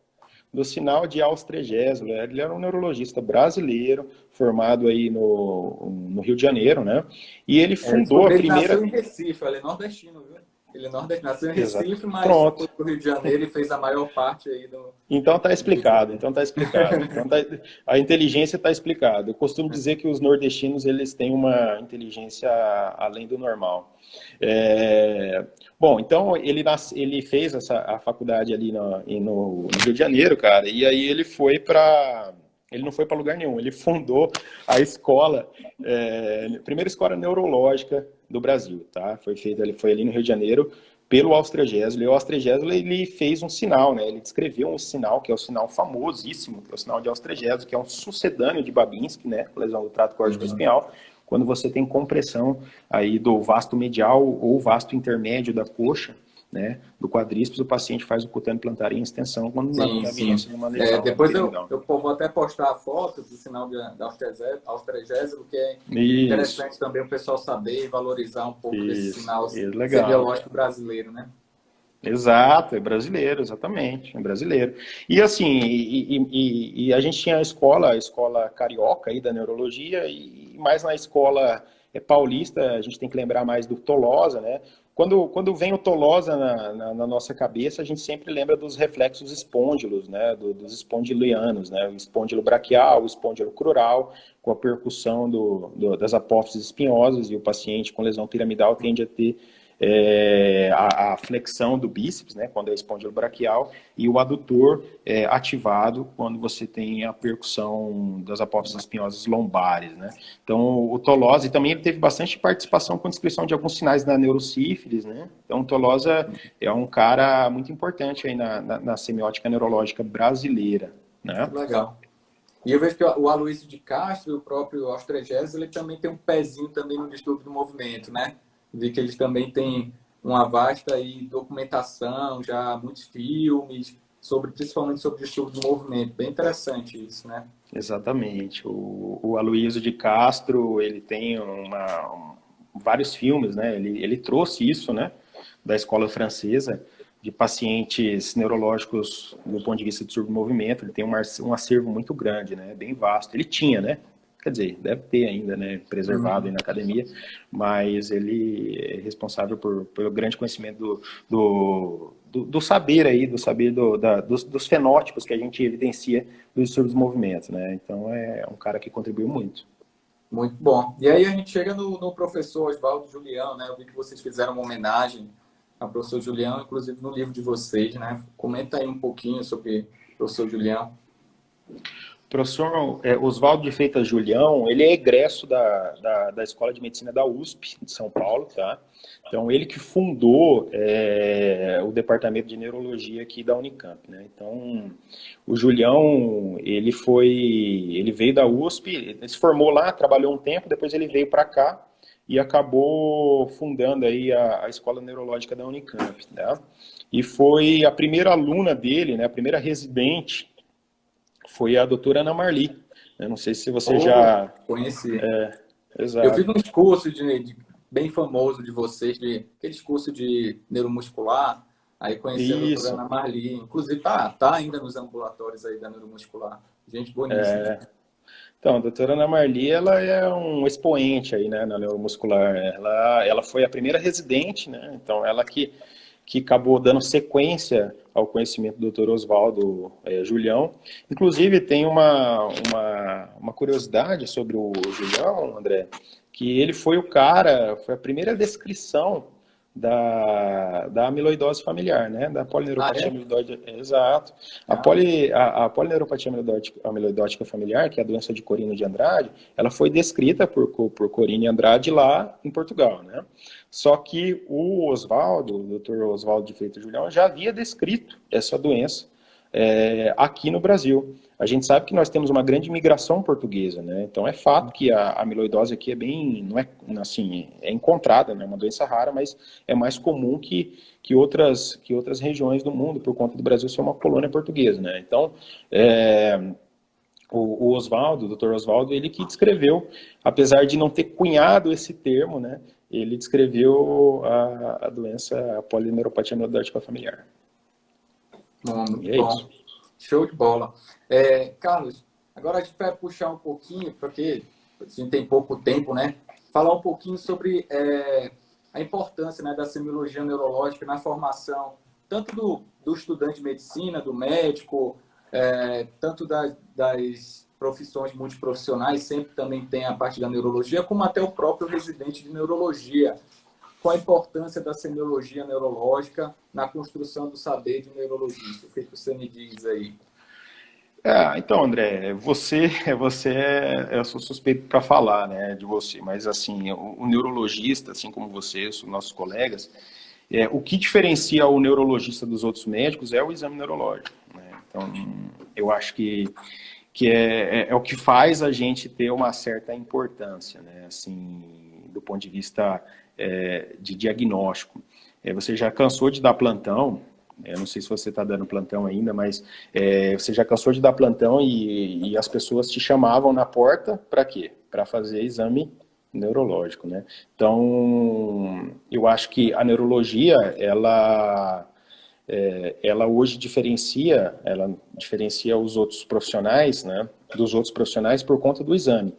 do Sinal de Austregésilo. Ele era um neurologista brasileiro, formado aí no Rio de Janeiro, né? E ele fundou a Descobri que nasceu primeira... em Recife, ele é nordestino, viu? Ele é nordestino, nasceu em Exato. Recife, mas foi Pronto. para o Rio de Janeiro e fez a maior parte aí do Então tá Rio de explicado, Janeiro. então tá explicado. A inteligência tá explicada. Eu costumo dizer que os nordestinos eles têm uma inteligência além do normal. Bom, então ele fez a faculdade ali no Rio de Janeiro, cara, e aí ele não foi para lugar nenhum, ele fundou a escola, primeira escola neurológica do Brasil, tá? Ele foi ali no Rio de Janeiro, pelo Austregésilo, e o Austregésilo ele fez um sinal, né? Ele descreveu um sinal, que é o sinal famosíssimo, que é o sinal de Austregésilo, que é um sucedâneo de Babinski, né? Lesão do trato córtico-espinhal, quando você tem compressão aí do vasto medial ou vasto intermédio da coxa, né? Do quadríceps, o paciente faz o cutâneo plantar em extensão quando na evidência de uma lesão, né, do Depois eu piramidal. vou até postar a foto do sinal da Austregésilo, que é Isso, interessante também o pessoal saber e valorizar um pouco desse isso, sinal legal. semiológico brasileiro, né? Exato, é brasileiro, exatamente, é brasileiro. E assim, e a gente tinha a escola carioca aí da neurologia, e mais na escola paulista, a gente tem que lembrar mais do Tolosa, né? Quando vem o Tolosa na nossa cabeça, a gente sempre lembra dos reflexos espôndilos, né? Dos espondilianos, né? O espôndilo braquial, o espôndilo crural, com a percussão das apófises espinhosas, e o paciente com lesão piramidal tende a ter a flexão do bíceps, né, quando é espondilo braquial, e o adutor ativado quando você tem a percussão das apófises espinhosas lombares, né. Então, o Tolosa também ele teve bastante participação com a descrição de alguns sinais da neurosífilis, né. Então, o Tolosa é um cara muito importante aí na semiótica neurológica brasileira, né. Legal. E eu vejo que o Aloysio de Castro e o próprio Austregésilo, ele também tem um pezinho também no distúrbio do movimento, né? Vi que eles também têm uma vasta aí documentação, já muitos filmes, principalmente sobre distúrbio do movimento. Bem interessante isso, né? Exatamente. O Aloysio de Castro, ele tem vários filmes, né? Ele trouxe isso, né? Da escola francesa, de pacientes neurológicos do ponto de vista de distúrbio do movimento. Ele tem um acervo muito grande, né? Bem vasto. Ele tinha, né? quer dizer, deve ter ainda, né, preservado aí na academia, mas ele é responsável pelo grande conhecimento do saber aí, do saber dos fenótipos que a gente evidencia dos seus movimentos, né? Então é um cara que contribuiu muito. Muito bom. E aí a gente chega no professor Oswaldo Julião, né? Eu vi que vocês fizeram uma homenagem ao professor Julião, inclusive no livro de vocês, né? Comenta aí um pouquinho sobre o professor Julião. O professor Oswaldo de Freitas Julião, ele é egresso da Escola de Medicina da USP, de São Paulo, tá? Então, ele que fundou o departamento de neurologia aqui da Unicamp, né? Então, o Julião, ele veio da USP, ele se formou lá, trabalhou um tempo, depois ele veio para cá e acabou fundando aí a Escola Neurológica da Unicamp, né? E foi a primeira aluna dele, né? A primeira residente foi a doutora Ana Marli. Eu não sei se você já... Conheci. Exato. Eu fiz uns cursos bem famoso de vocês, aqueles cursos de neuromuscular, aí conheci a doutora Ana Marli. Inclusive, tá ainda nos ambulatórios aí da neuromuscular. Gente boníssima. Então, a doutora Ana Marli, ela é um expoente aí, né, na neuromuscular. Ela foi a primeira residente, né? Então, ela que acabou dando sequência ao conhecimento do Dr. Oswaldo Julião. Inclusive, tem uma curiosidade sobre o Julião, André, que ele foi foi a primeira descrição da amiloidose familiar, né? Da polineuropatia amiloidótica. Exato. A polineuropatia amiloidótica familiar, que é a doença de Corino de Andrade, ela foi descrita por Corino Andrade lá em Portugal, né? Só que o Dr. Oswaldo de Freitas Julião, já havia descrito essa doença aqui no Brasil. A gente sabe que nós temos uma grande imigração portuguesa, né? Então é fato que a amiloidose aqui não é assim, é encontrada, né? É uma doença rara, mas é mais comum que outras regiões do mundo, por conta do Brasil ser uma colônia portuguesa, né? Então, o Oswaldo, o Dr. Oswaldo, ele que descreveu, apesar de não ter cunhado esse termo, né? Ele descreveu a doença, a polineuropatia amiloidótica familiar. Muito bom. Isso. Show de bola. Carlos, agora a gente vai puxar um pouquinho, porque a gente tem pouco tempo, né? Falar um pouquinho sobre a importância, né, da semiologia neurológica na formação, tanto do estudante de medicina, do médico, tanto das profissões multiprofissionais, sempre também tem a parte da neurologia, como até o próprio residente de neurologia. Qual a importância da semiologia neurológica na construção do saber de neurologista? O que você me diz aí? Então, André, eu sou suspeito para falar, né, de você, mas assim, o neurologista, assim como você, os nossos colegas, o que diferencia o neurologista dos outros médicos é o exame neurológico, né? Então, eu acho que é o que faz a gente ter uma certa importância, né, assim, do ponto de vista de diagnóstico. Você já cansou de dar plantão? Eu não sei se você está dando plantão ainda, mas você já cansou de dar plantão e as pessoas te chamavam na porta para quê? Para fazer exame neurológico, né? Então, eu acho que a neurologia, ela hoje diferencia os outros profissionais, né, dos outros profissionais por conta do exame.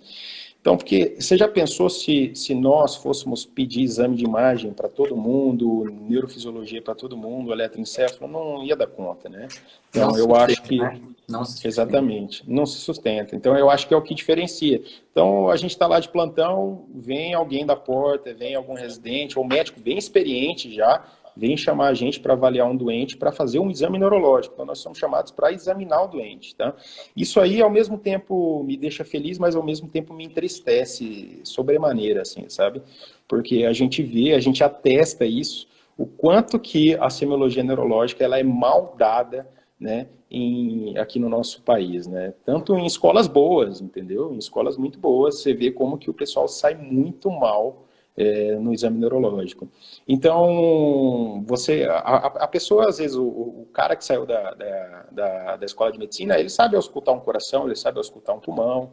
Então, porque você já pensou se nós fôssemos pedir exame de imagem para todo mundo, neurofisiologia para todo mundo, eletroencefalo, não ia dar conta, né? Então, eu acho que... Né? Não se sustenta. Exatamente, não se sustenta. Então, eu acho que é o que diferencia. Então, a gente está lá de plantão, vem alguém da porta, vem algum residente, ou médico bem experiente já, vem chamar a gente para avaliar um doente, para fazer um exame neurológico. Então, nós somos chamados para examinar o doente, tá? Isso aí, ao mesmo tempo, me deixa feliz, mas ao mesmo tempo me entristece sobremaneira, assim, sabe? Porque a gente vê, a gente atesta isso, o quanto que a semiologia neurológica ela é mal dada, né, aqui no nosso país, né? Tanto em escolas boas, entendeu? Em escolas muito boas, você vê como que o pessoal sai muito mal no exame neurológico. Então, a pessoa, às vezes, o cara que saiu da escola de medicina, ele sabe auscultar um coração, ele sabe auscultar um pulmão,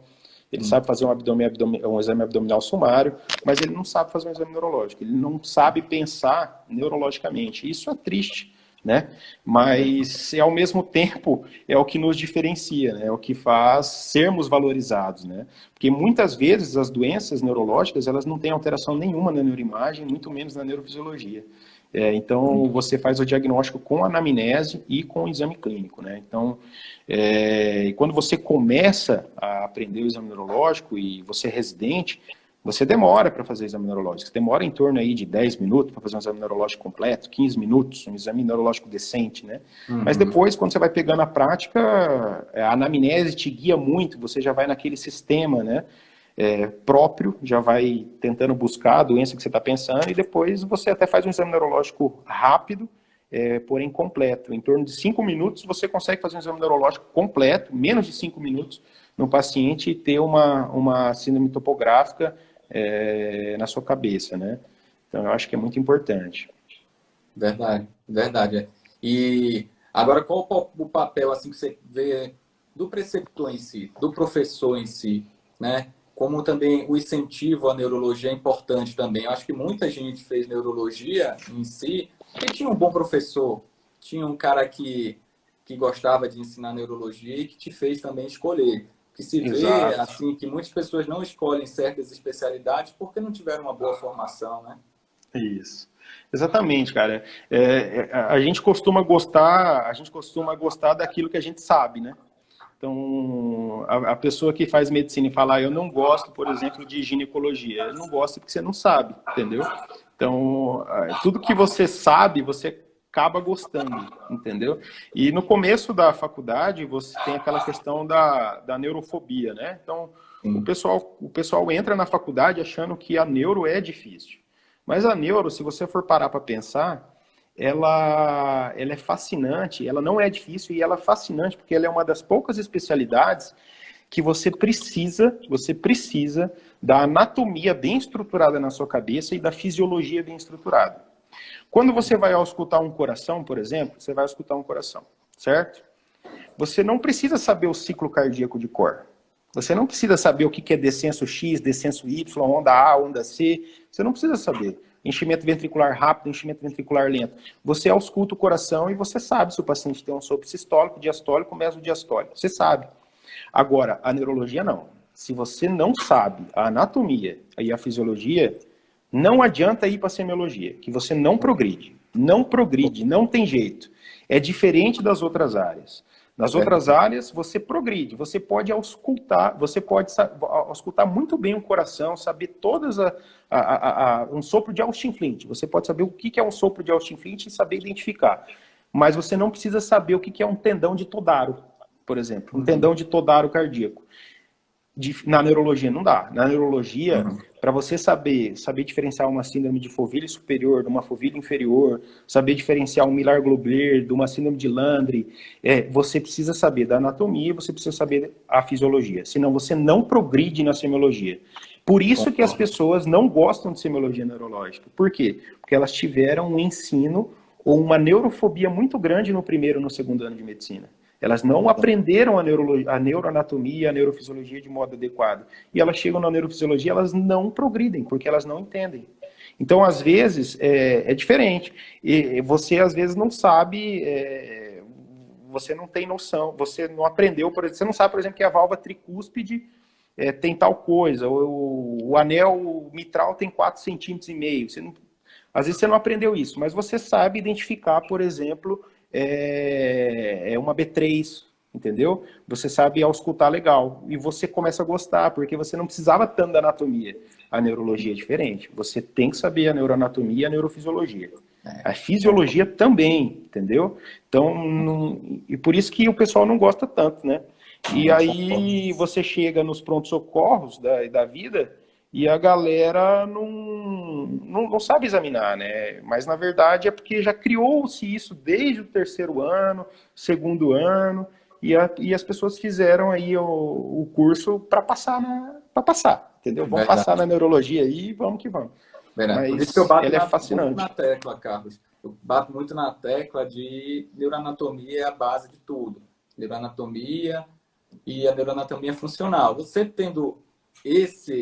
ele sabe fazer um exame abdominal sumário, mas ele não sabe fazer um exame neurológico, ele não sabe pensar neurologicamente. Isso é triste, né? Mas, ao mesmo tempo, é o que nos diferencia, né? É o que faz sermos valorizados, né? Porque muitas vezes as doenças neurológicas, elas não têm alteração nenhuma na neuroimagem, muito menos na neurofisiologia. Então, você faz o diagnóstico com anamnese e com o exame clínico, né? Então, quando você começa a aprender o exame neurológico e você é residente, você demora para fazer exame neurológico. Você demora em torno aí de 10 minutos para fazer um exame neurológico completo, 15 minutos, um exame neurológico decente, né? Mas depois, quando você vai pegando a prática, a anamnese te guia muito, você já vai naquele sistema, né? Próprio, já vai tentando buscar a doença que você está pensando e depois você até faz um exame neurológico rápido, porém completo. Em torno de 5 minutos você consegue fazer um exame neurológico completo, menos de 5 minutos, no paciente e ter uma síndrome topográfica na sua cabeça, né? Então, eu acho que é muito importante. Verdade, verdade. E agora, qual o papel assim que você vê do preceptor em si, do professor em si, né? Como também o incentivo à neurologia é importante também. Eu acho que muita gente fez neurologia em si porque tinha um bom professor, tinha um cara que gostava de ensinar neurologia e que te fez também escolher. Que se vê Exato. assim que muitas pessoas não escolhem certas especialidades porque não tiveram uma boa formação, né? Isso. Exatamente, cara. A gente costuma gostar daquilo que a gente sabe, né? Então, a pessoa que faz medicina e fala, eu não gosto, por exemplo, de ginecologia. Eu não gosto porque você não sabe, entendeu? Então, tudo que você sabe, você acaba gostando, entendeu? E no começo da faculdade, você tem aquela questão da neurofobia, né? Então, Sim. o pessoal entra na faculdade achando que a neuro é difícil. Mas a neuro, se você for parar para pensar, ela é fascinante, ela não é difícil e ela é fascinante porque ela é uma das poucas especialidades que você precisa da anatomia bem estruturada na sua cabeça e da fisiologia bem estruturada. Quando você vai auscultar um coração, por exemplo, você vai auscultar um coração, certo? Você não precisa saber o ciclo cardíaco de cor. Você não precisa saber o que é descenso X, descenso Y, onda A, onda C. Você não precisa saber. Enchimento ventricular rápido, enchimento ventricular lento. Você ausculta o coração e você sabe se o paciente tem um sopro sistólico, diastólico, mesodiastólico. Você sabe. Agora, a neurologia não. Se você não sabe a anatomia e a fisiologia, não adianta ir para a semiologia, que você não progride. Não progride, não tem jeito. É diferente das outras áreas. Nas outras áreas, você progride, você pode auscultar, auscultar muito bem o coração, saber todas um sopro de Austin Flint. Você pode saber o que é um sopro de Austin Flint e saber identificar. Mas você não precisa saber o que é um tendão de Todaro, por exemplo, um tendão de Todaro cardíaco. Na neurologia não dá. Na neurologia, para você saber diferenciar uma síndrome de Foville superior de uma Foville inferior, saber diferenciar um Millar Globler de uma síndrome de Landry, você precisa saber da anatomia, você precisa saber a fisiologia. Senão você não progride na semiologia. Por isso que as pessoas não gostam de semiologia neurológica. Por quê? Porque elas tiveram um ensino ou uma neurofobia muito grande no primeiro e no segundo ano de medicina. Elas não aprenderam a neuroanatomia, a neurofisiologia de modo adequado. E elas chegam na neurofisiologia, elas não progridem, porque elas não entendem. Então, às vezes, é diferente. E você, às vezes, não sabe, você não tem noção, você não aprendeu, por exemplo, você não sabe, por exemplo, que a válvula tricúspide tem tal coisa, ou o anel mitral tem 4,5 centímetros. Às vezes você não aprendeu isso, mas você sabe identificar, por exemplo, uma B3, entendeu? Você sabe auscultar legal. E você começa a gostar, porque você não precisava tanto da anatomia. A neurologia é diferente. Você tem que saber a neuroanatomia e a neurofisiologia. A fisiologia também, entendeu? Então, e por isso que o pessoal não gosta tanto, né? E aí você chega nos pronto-socorros da vida e a galera não sabe examinar, né? Mas, na verdade, é porque já criou-se isso desde o terceiro ano, segundo ano, e as pessoas fizeram aí o curso para passar, entendeu? Vamos passar na neurologia aí, vamos que vamos. Verdade. Por isso que eu Mas bato ela é muito na fascinante. tecla, Carlos. Eu bato muito na tecla de neuroanatomia é a base de tudo. Neuroanatomia e a neuroanatomia funcional. Você tendo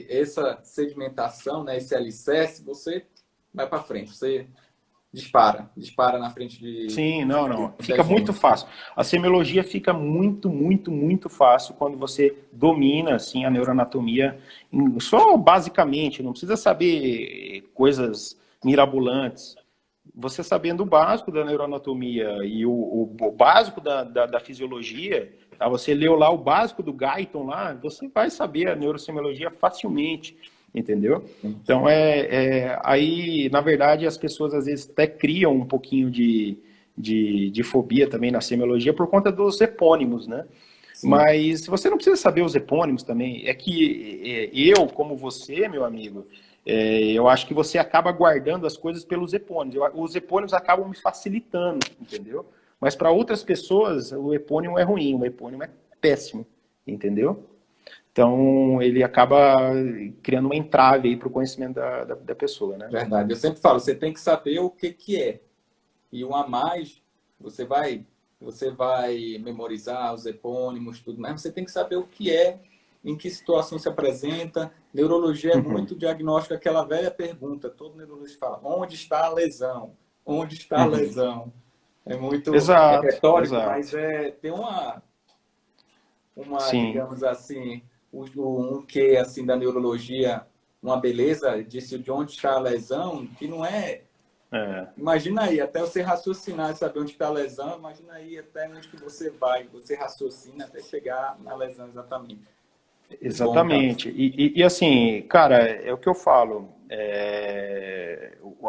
essa sedimentação, né, esse alicerce, você vai para frente. Você dispara na frente Sim, não, não. de muita Fica muito gente. fácil. A semiologia fica muito, muito, muito fácil quando você domina assim a neuroanatomia, só basicamente, não precisa saber coisas mirabolantes. Você sabendo o básico da neuroanatomia e o básico da fisiologia, tá? Você leu lá o básico do Guyton lá, você vai saber a neurosemiologia facilmente, entendeu? Então, aí, na verdade, as pessoas às vezes até criam um pouquinho de fobia também na semiologia por conta dos epônimos, né? Sim, Mas você não precisa saber os epônimos também. É que eu, como você, meu amigo, eu acho que você acaba guardando as coisas pelos epônimos. Os epônimos acabam me facilitando, entendeu? Mas para outras pessoas, o epônimo é ruim, o epônimo é péssimo, entendeu? Então, ele acaba criando uma entrave aí para o conhecimento da pessoa, né? verdade. Eu sempre falo, você tem que saber o que que é. E um a mais, você vai, você vai memorizar os epônimos, tudo, mas você tem que saber o que é, em que situação se apresenta. Neurologia é Uhum, muito diagnóstico, aquela velha pergunta, todo neurologista fala, onde está a lesão? Onde está a uhum. lesão? É muito Exato, retórico, mas exato. tem uma, Sim, digamos assim, um quê assim da neurologia, uma beleza de onde está a lesão, que não é. é, Imagina aí, até você raciocinar e saber onde está a lesão, imagina aí até onde que você vai, você raciocina até chegar na lesão exatamente. Muito bom, cara. exatamente. E assim, cara, é o que eu falo.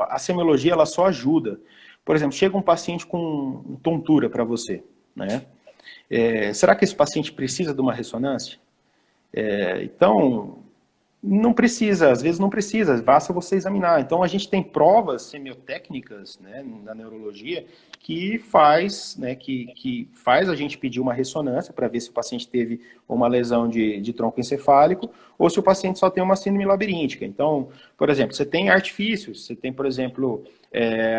A semiologia ela só ajuda. Por exemplo, chega um paciente com tontura para você, né? Será que esse paciente precisa de uma ressonância? Então, não precisa, às vezes não precisa, basta você examinar. Então a gente tem provas semiotécnicas, né, na neurologia que faz a gente pedir uma ressonância para ver se o paciente teve uma lesão de tronco encefálico ou se o paciente só tem uma síndrome labiríntica. Então, por exemplo, você tem artifícios, você tem, por exemplo,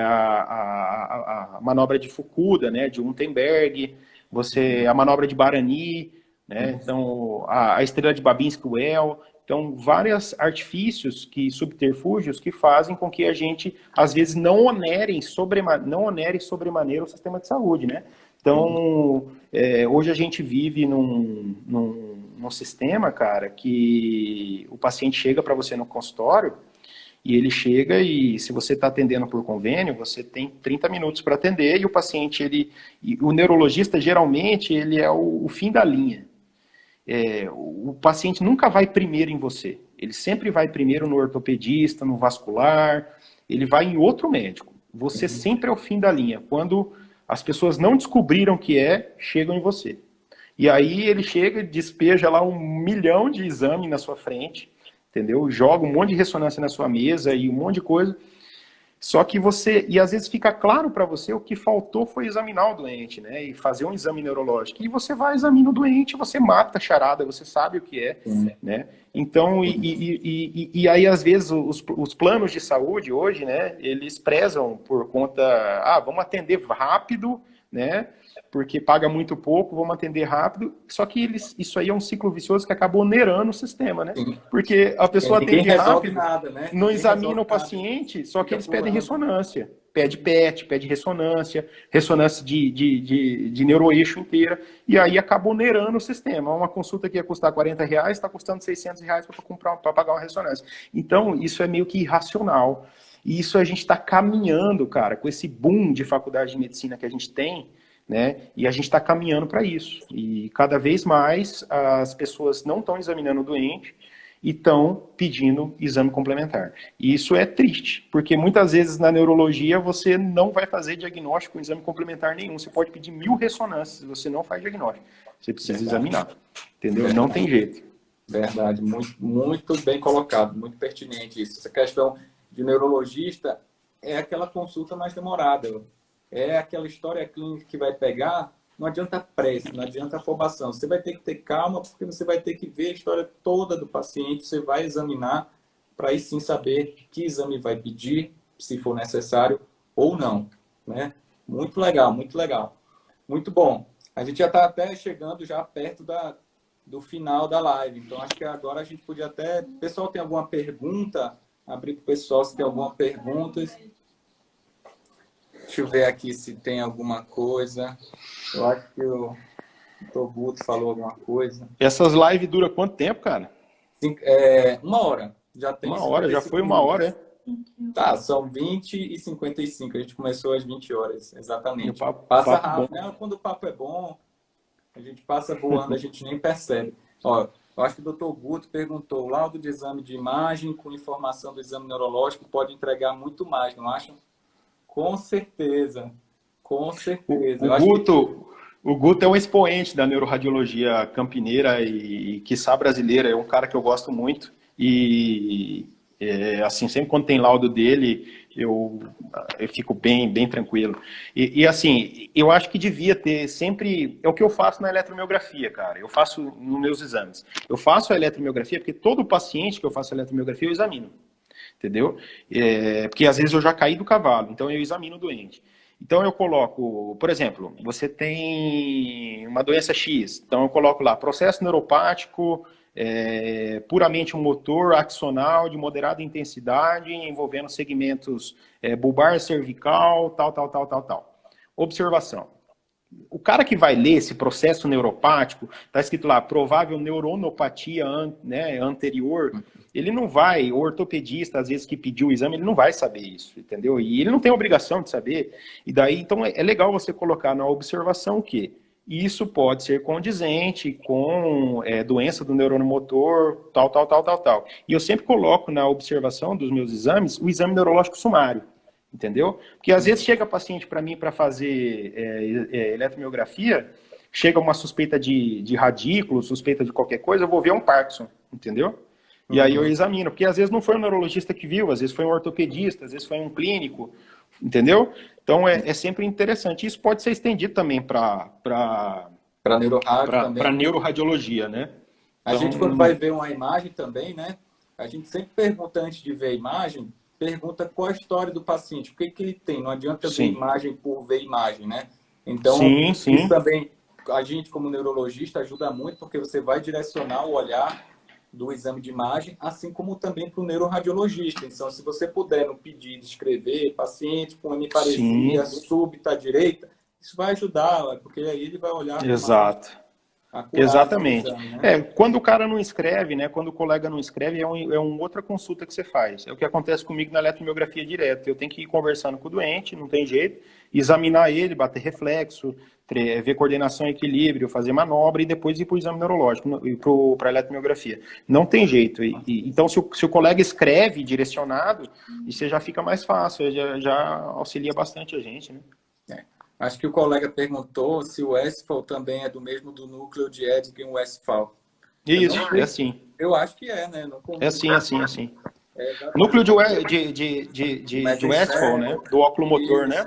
a manobra de Fukuda, né, de Unterberg, a manobra de Barani, né, então a estrela de Babinski-Well. Então, vários artifícios, subterfúgios, que fazem com que a gente, às vezes, não onere sobremaneira o sistema de saúde, né? Então, hoje a gente vive num sistema, cara, que o paciente chega para você no consultório e ele chega e, se você está atendendo por convênio, você tem 30 minutos para atender e o paciente, o neurologista, geralmente, ele é o fim da linha. O paciente nunca vai primeiro em você. Ele sempre vai primeiro no ortopedista, no vascular, ele vai em outro médico. Você sempre é o fim da linha. Quando as pessoas não descobriram o que chegam em você. E aí ele chega, despeja lá 1 milhão de exames na sua frente, entendeu? Joga um monte de ressonância na sua mesa e um monte de coisa. Só que e às vezes fica claro para você o que faltou foi examinar o doente, né? E fazer um exame neurológico. E você vai examinar o doente, você mata a charada, você sabe o que é, Sim. né? Então, e aí às vezes os planos de saúde hoje, né? Eles prezam por conta, vamos atender rápido, né? Porque paga muito pouco, vamos atender rápido. Só que isso aí é um ciclo vicioso que acaba onerando o sistema, né? Sim. Porque a pessoa Ninguém atende resolve rápido, nada, né? não Ninguém examina resolve o nada. paciente, só que Fica eles pedem pulando. ressonância. Pede PET, pede ressonância, ressonância de neuroeixo inteira, e aí acaba onerando o sistema. Uma consulta que ia custar R$ 40 está custando R$ 600 para pagar uma ressonância. Então, isso é meio que irracional. E isso a gente está caminhando, cara, com esse boom de faculdade de medicina que a gente tem, né? E a gente está caminhando para isso. E cada vez mais as pessoas não estão examinando o doente e estão pedindo exame complementar. E isso é triste, porque muitas vezes na neurologia você não vai fazer diagnóstico com exame complementar nenhum. Você pode pedir 1.000 ressonâncias, você não faz diagnóstico. Você precisa Verdade. examinar, entendeu? Não Verdade. tem jeito. Verdade. Muito, muito bem colocado, muito pertinente isso. Essa questão de neurologista é aquela consulta mais demorada. É aquela história clínica que vai pegar. Não adianta pressa, não adianta afobação. Você vai ter que ter calma, porque você vai ter que ver a história toda do paciente, você vai examinar para aí sim saber que exame vai pedir, se for necessário ou não. Né? Muito legal, muito legal. Muito bom. A gente já está até chegando já perto do final da live, então acho que agora a gente podia até... O pessoal tem alguma pergunta? Abrir para o pessoal se tem alguma pergunta. Deixa eu ver aqui se tem alguma coisa. Eu acho que o Toguto falou alguma coisa. Essas lives duram quanto tempo, cara? 1 hora. Já tem 1 hora, já 55 foi 1 hora, minutos. é? Tá, são 20h55. A gente começou às 20 horas, E o exatamente. papo, Passa papo bom. rápido, né? Quando o papo é bom, a gente passa voando, a gente nem percebe. Ó, eu acho que o doutor Guto perguntou, o laudo de exame de imagem com informação do exame neurológico pode entregar muito mais, não acham? Com certeza. Com certeza. O Eu acho que Guto, o Guto é um expoente da neuroradiologia campineira e quiçá brasileira. É um cara que eu gosto muito. E, assim, sempre quando tem laudo dele, eu fico bem, bem tranquilo. Assim, eu acho que devia ter sempre... É o que eu faço na eletromiografia, cara. Eu faço nos meus exames. Eu faço a eletromiografia porque todo paciente que eu faço a eletromiografia eu examino. Entendeu? Porque às vezes eu já caí do cavalo, então eu examino o doente. Então eu coloco, por exemplo, você tem uma doença X, então eu coloco lá processo neuropático, puramente um motor axonal de moderada intensidade, envolvendo segmentos bulbar cervical, tal. Observação. O cara que vai ler esse processo neuropático, está escrito lá, provável neuronopatia né, anterior, ele não vai, o ortopedista, às vezes, que pediu o exame, ele não vai saber isso, entendeu? E ele não tem obrigação de saber. E daí, então, é legal você colocar na observação que isso pode ser condizente com doença do neurônio motor, tal. E eu sempre coloco na observação dos meus exames o exame neurológico sumário. Entendeu? Porque às vezes chega paciente para mim para fazer eletromiografia, chega uma suspeita de radículo, suspeita de qualquer coisa, eu vou ver um Parkinson, entendeu? E aí eu examino, porque às vezes não foi um neurologista que viu, às vezes foi um ortopedista, às vezes foi um clínico, entendeu? Então é sempre interessante. Isso pode ser estendido também para neurorádio também. neuroradiologia, né? A gente, quando vai ver uma imagem também, né? A gente sempre pergunta antes de ver a imagem, pergunta qual a história do paciente, o que ele tem. Não adianta ver imagem por ver imagem, né? Então, isso também, a gente como neurologista ajuda muito, porque você vai direcionar o olhar do exame de imagem, assim como também para o neuroradiologista. Então, se você puder no pedido escrever paciente com hemiparesia súbita à direita, isso vai ajudar, porque aí ele vai olhar com Exato. Exatamente. Exame, né? Quando o cara não escreve, né? Quando o colega não escreve, é uma outra consulta que você faz. É o que acontece comigo na eletromiografia direta. Eu tenho que ir conversando com o doente, não tem jeito, examinar ele, bater reflexo, ver coordenação e equilíbrio, fazer manobra e depois ir para o exame neurológico, para a eletromiografia. Não tem jeito. Então, se o colega escreve direcionado, isso já fica mais fácil, já auxilia bastante a gente, né? Acho que o colega perguntou se o Westphal também é do mesmo do núcleo de Edgen Westphal. Isso, é assim. Eu acho que é, né? É assim. Núcleo de Westphal, né? Do óculo motor, né?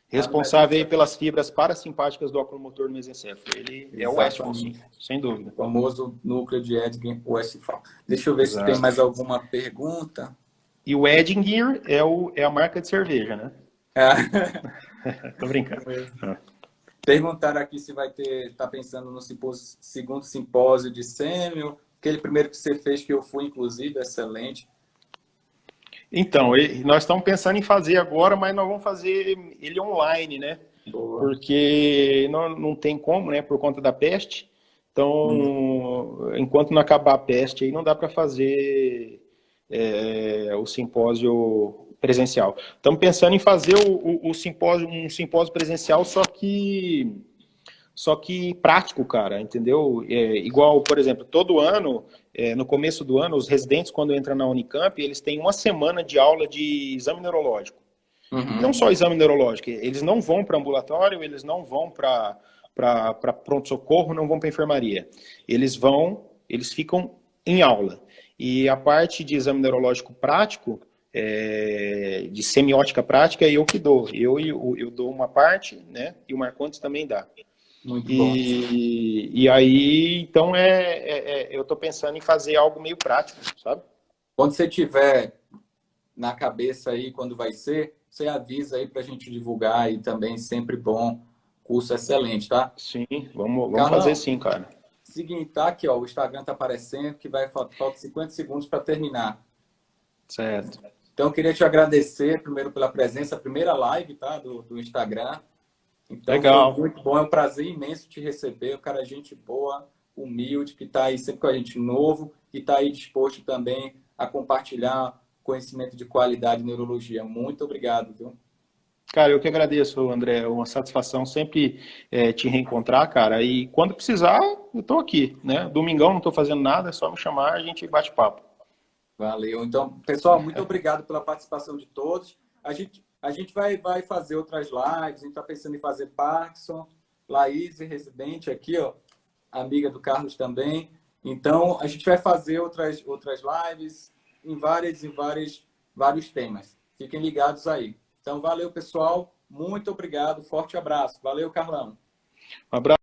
Responsável aí pelas fibras parasimpáticas do óculo motor no mesencéfalo. Ele é o Westphal, sim, sem dúvida. O famoso núcleo de Edgen Westphal. Deixa eu ver se tem mais alguma pergunta. E o Edinger é a marca de cerveja, né? Tô brincando. Perguntaram aqui se vai tá pensando no segundo simpósio de Sêmio. Aquele primeiro que você fez, que eu fui, inclusive, excelente. Então, nós estamos pensando em fazer agora, mas nós vamos fazer ele online, né? Boa. Porque não tem como, né? Por conta da peste. Então, enquanto não acabar a peste, aí não dá para fazer o simpósio presencial. Estamos pensando em fazer um simpósio presencial, só que prático, cara, entendeu? Igual, por exemplo, todo ano, no começo do ano, os residentes, quando entram na Unicamp, eles têm uma semana de aula de exame neurológico. Não só exame neurológico, eles não vão para ambulatório, eles não vão para pronto-socorro, não vão para enfermaria. Eles ficam em aula. E a parte de exame neurológico prático, de semiótica prática, eu que dou. Eu dou uma parte, né? E o Marcondes também dá. Muito bom. E aí, então, eu estou pensando em fazer algo meio prático, sabe? Quando você tiver na cabeça aí, quando vai ser, você avisa aí para a gente divulgar e também sempre bom, curso excelente, tá? Sim, vamos fazer sim, cara. Seguinte, tá aqui, ó, o Instagram tá aparecendo que vai faltar 50 segundos para terminar. Certo. Então, eu queria te agradecer primeiro pela presença, a primeira live, tá, do Instagram. Então, Legal. foi muito bom, é um prazer imenso te receber. O cara, gente boa, humilde, que está aí sempre com a gente novo e está aí disposto também a compartilhar conhecimento de qualidade em neurologia. Muito obrigado, viu? Cara, eu que agradeço, André. É uma satisfação sempre te reencontrar, cara. E quando precisar, eu estou aqui, né? Domingão não estou fazendo nada, é só me chamar, a gente bate papo. Valeu. Então, pessoal, muito obrigado pela participação de todos. A gente vai fazer outras lives, a gente está pensando em fazer Parkinson, Laís, residente aqui, ó, amiga do Carlos também. Então, a gente vai fazer outras lives em vários temas. Fiquem ligados aí. Então, valeu, pessoal. Muito obrigado. Forte abraço. Valeu, Carlão. Um abraço.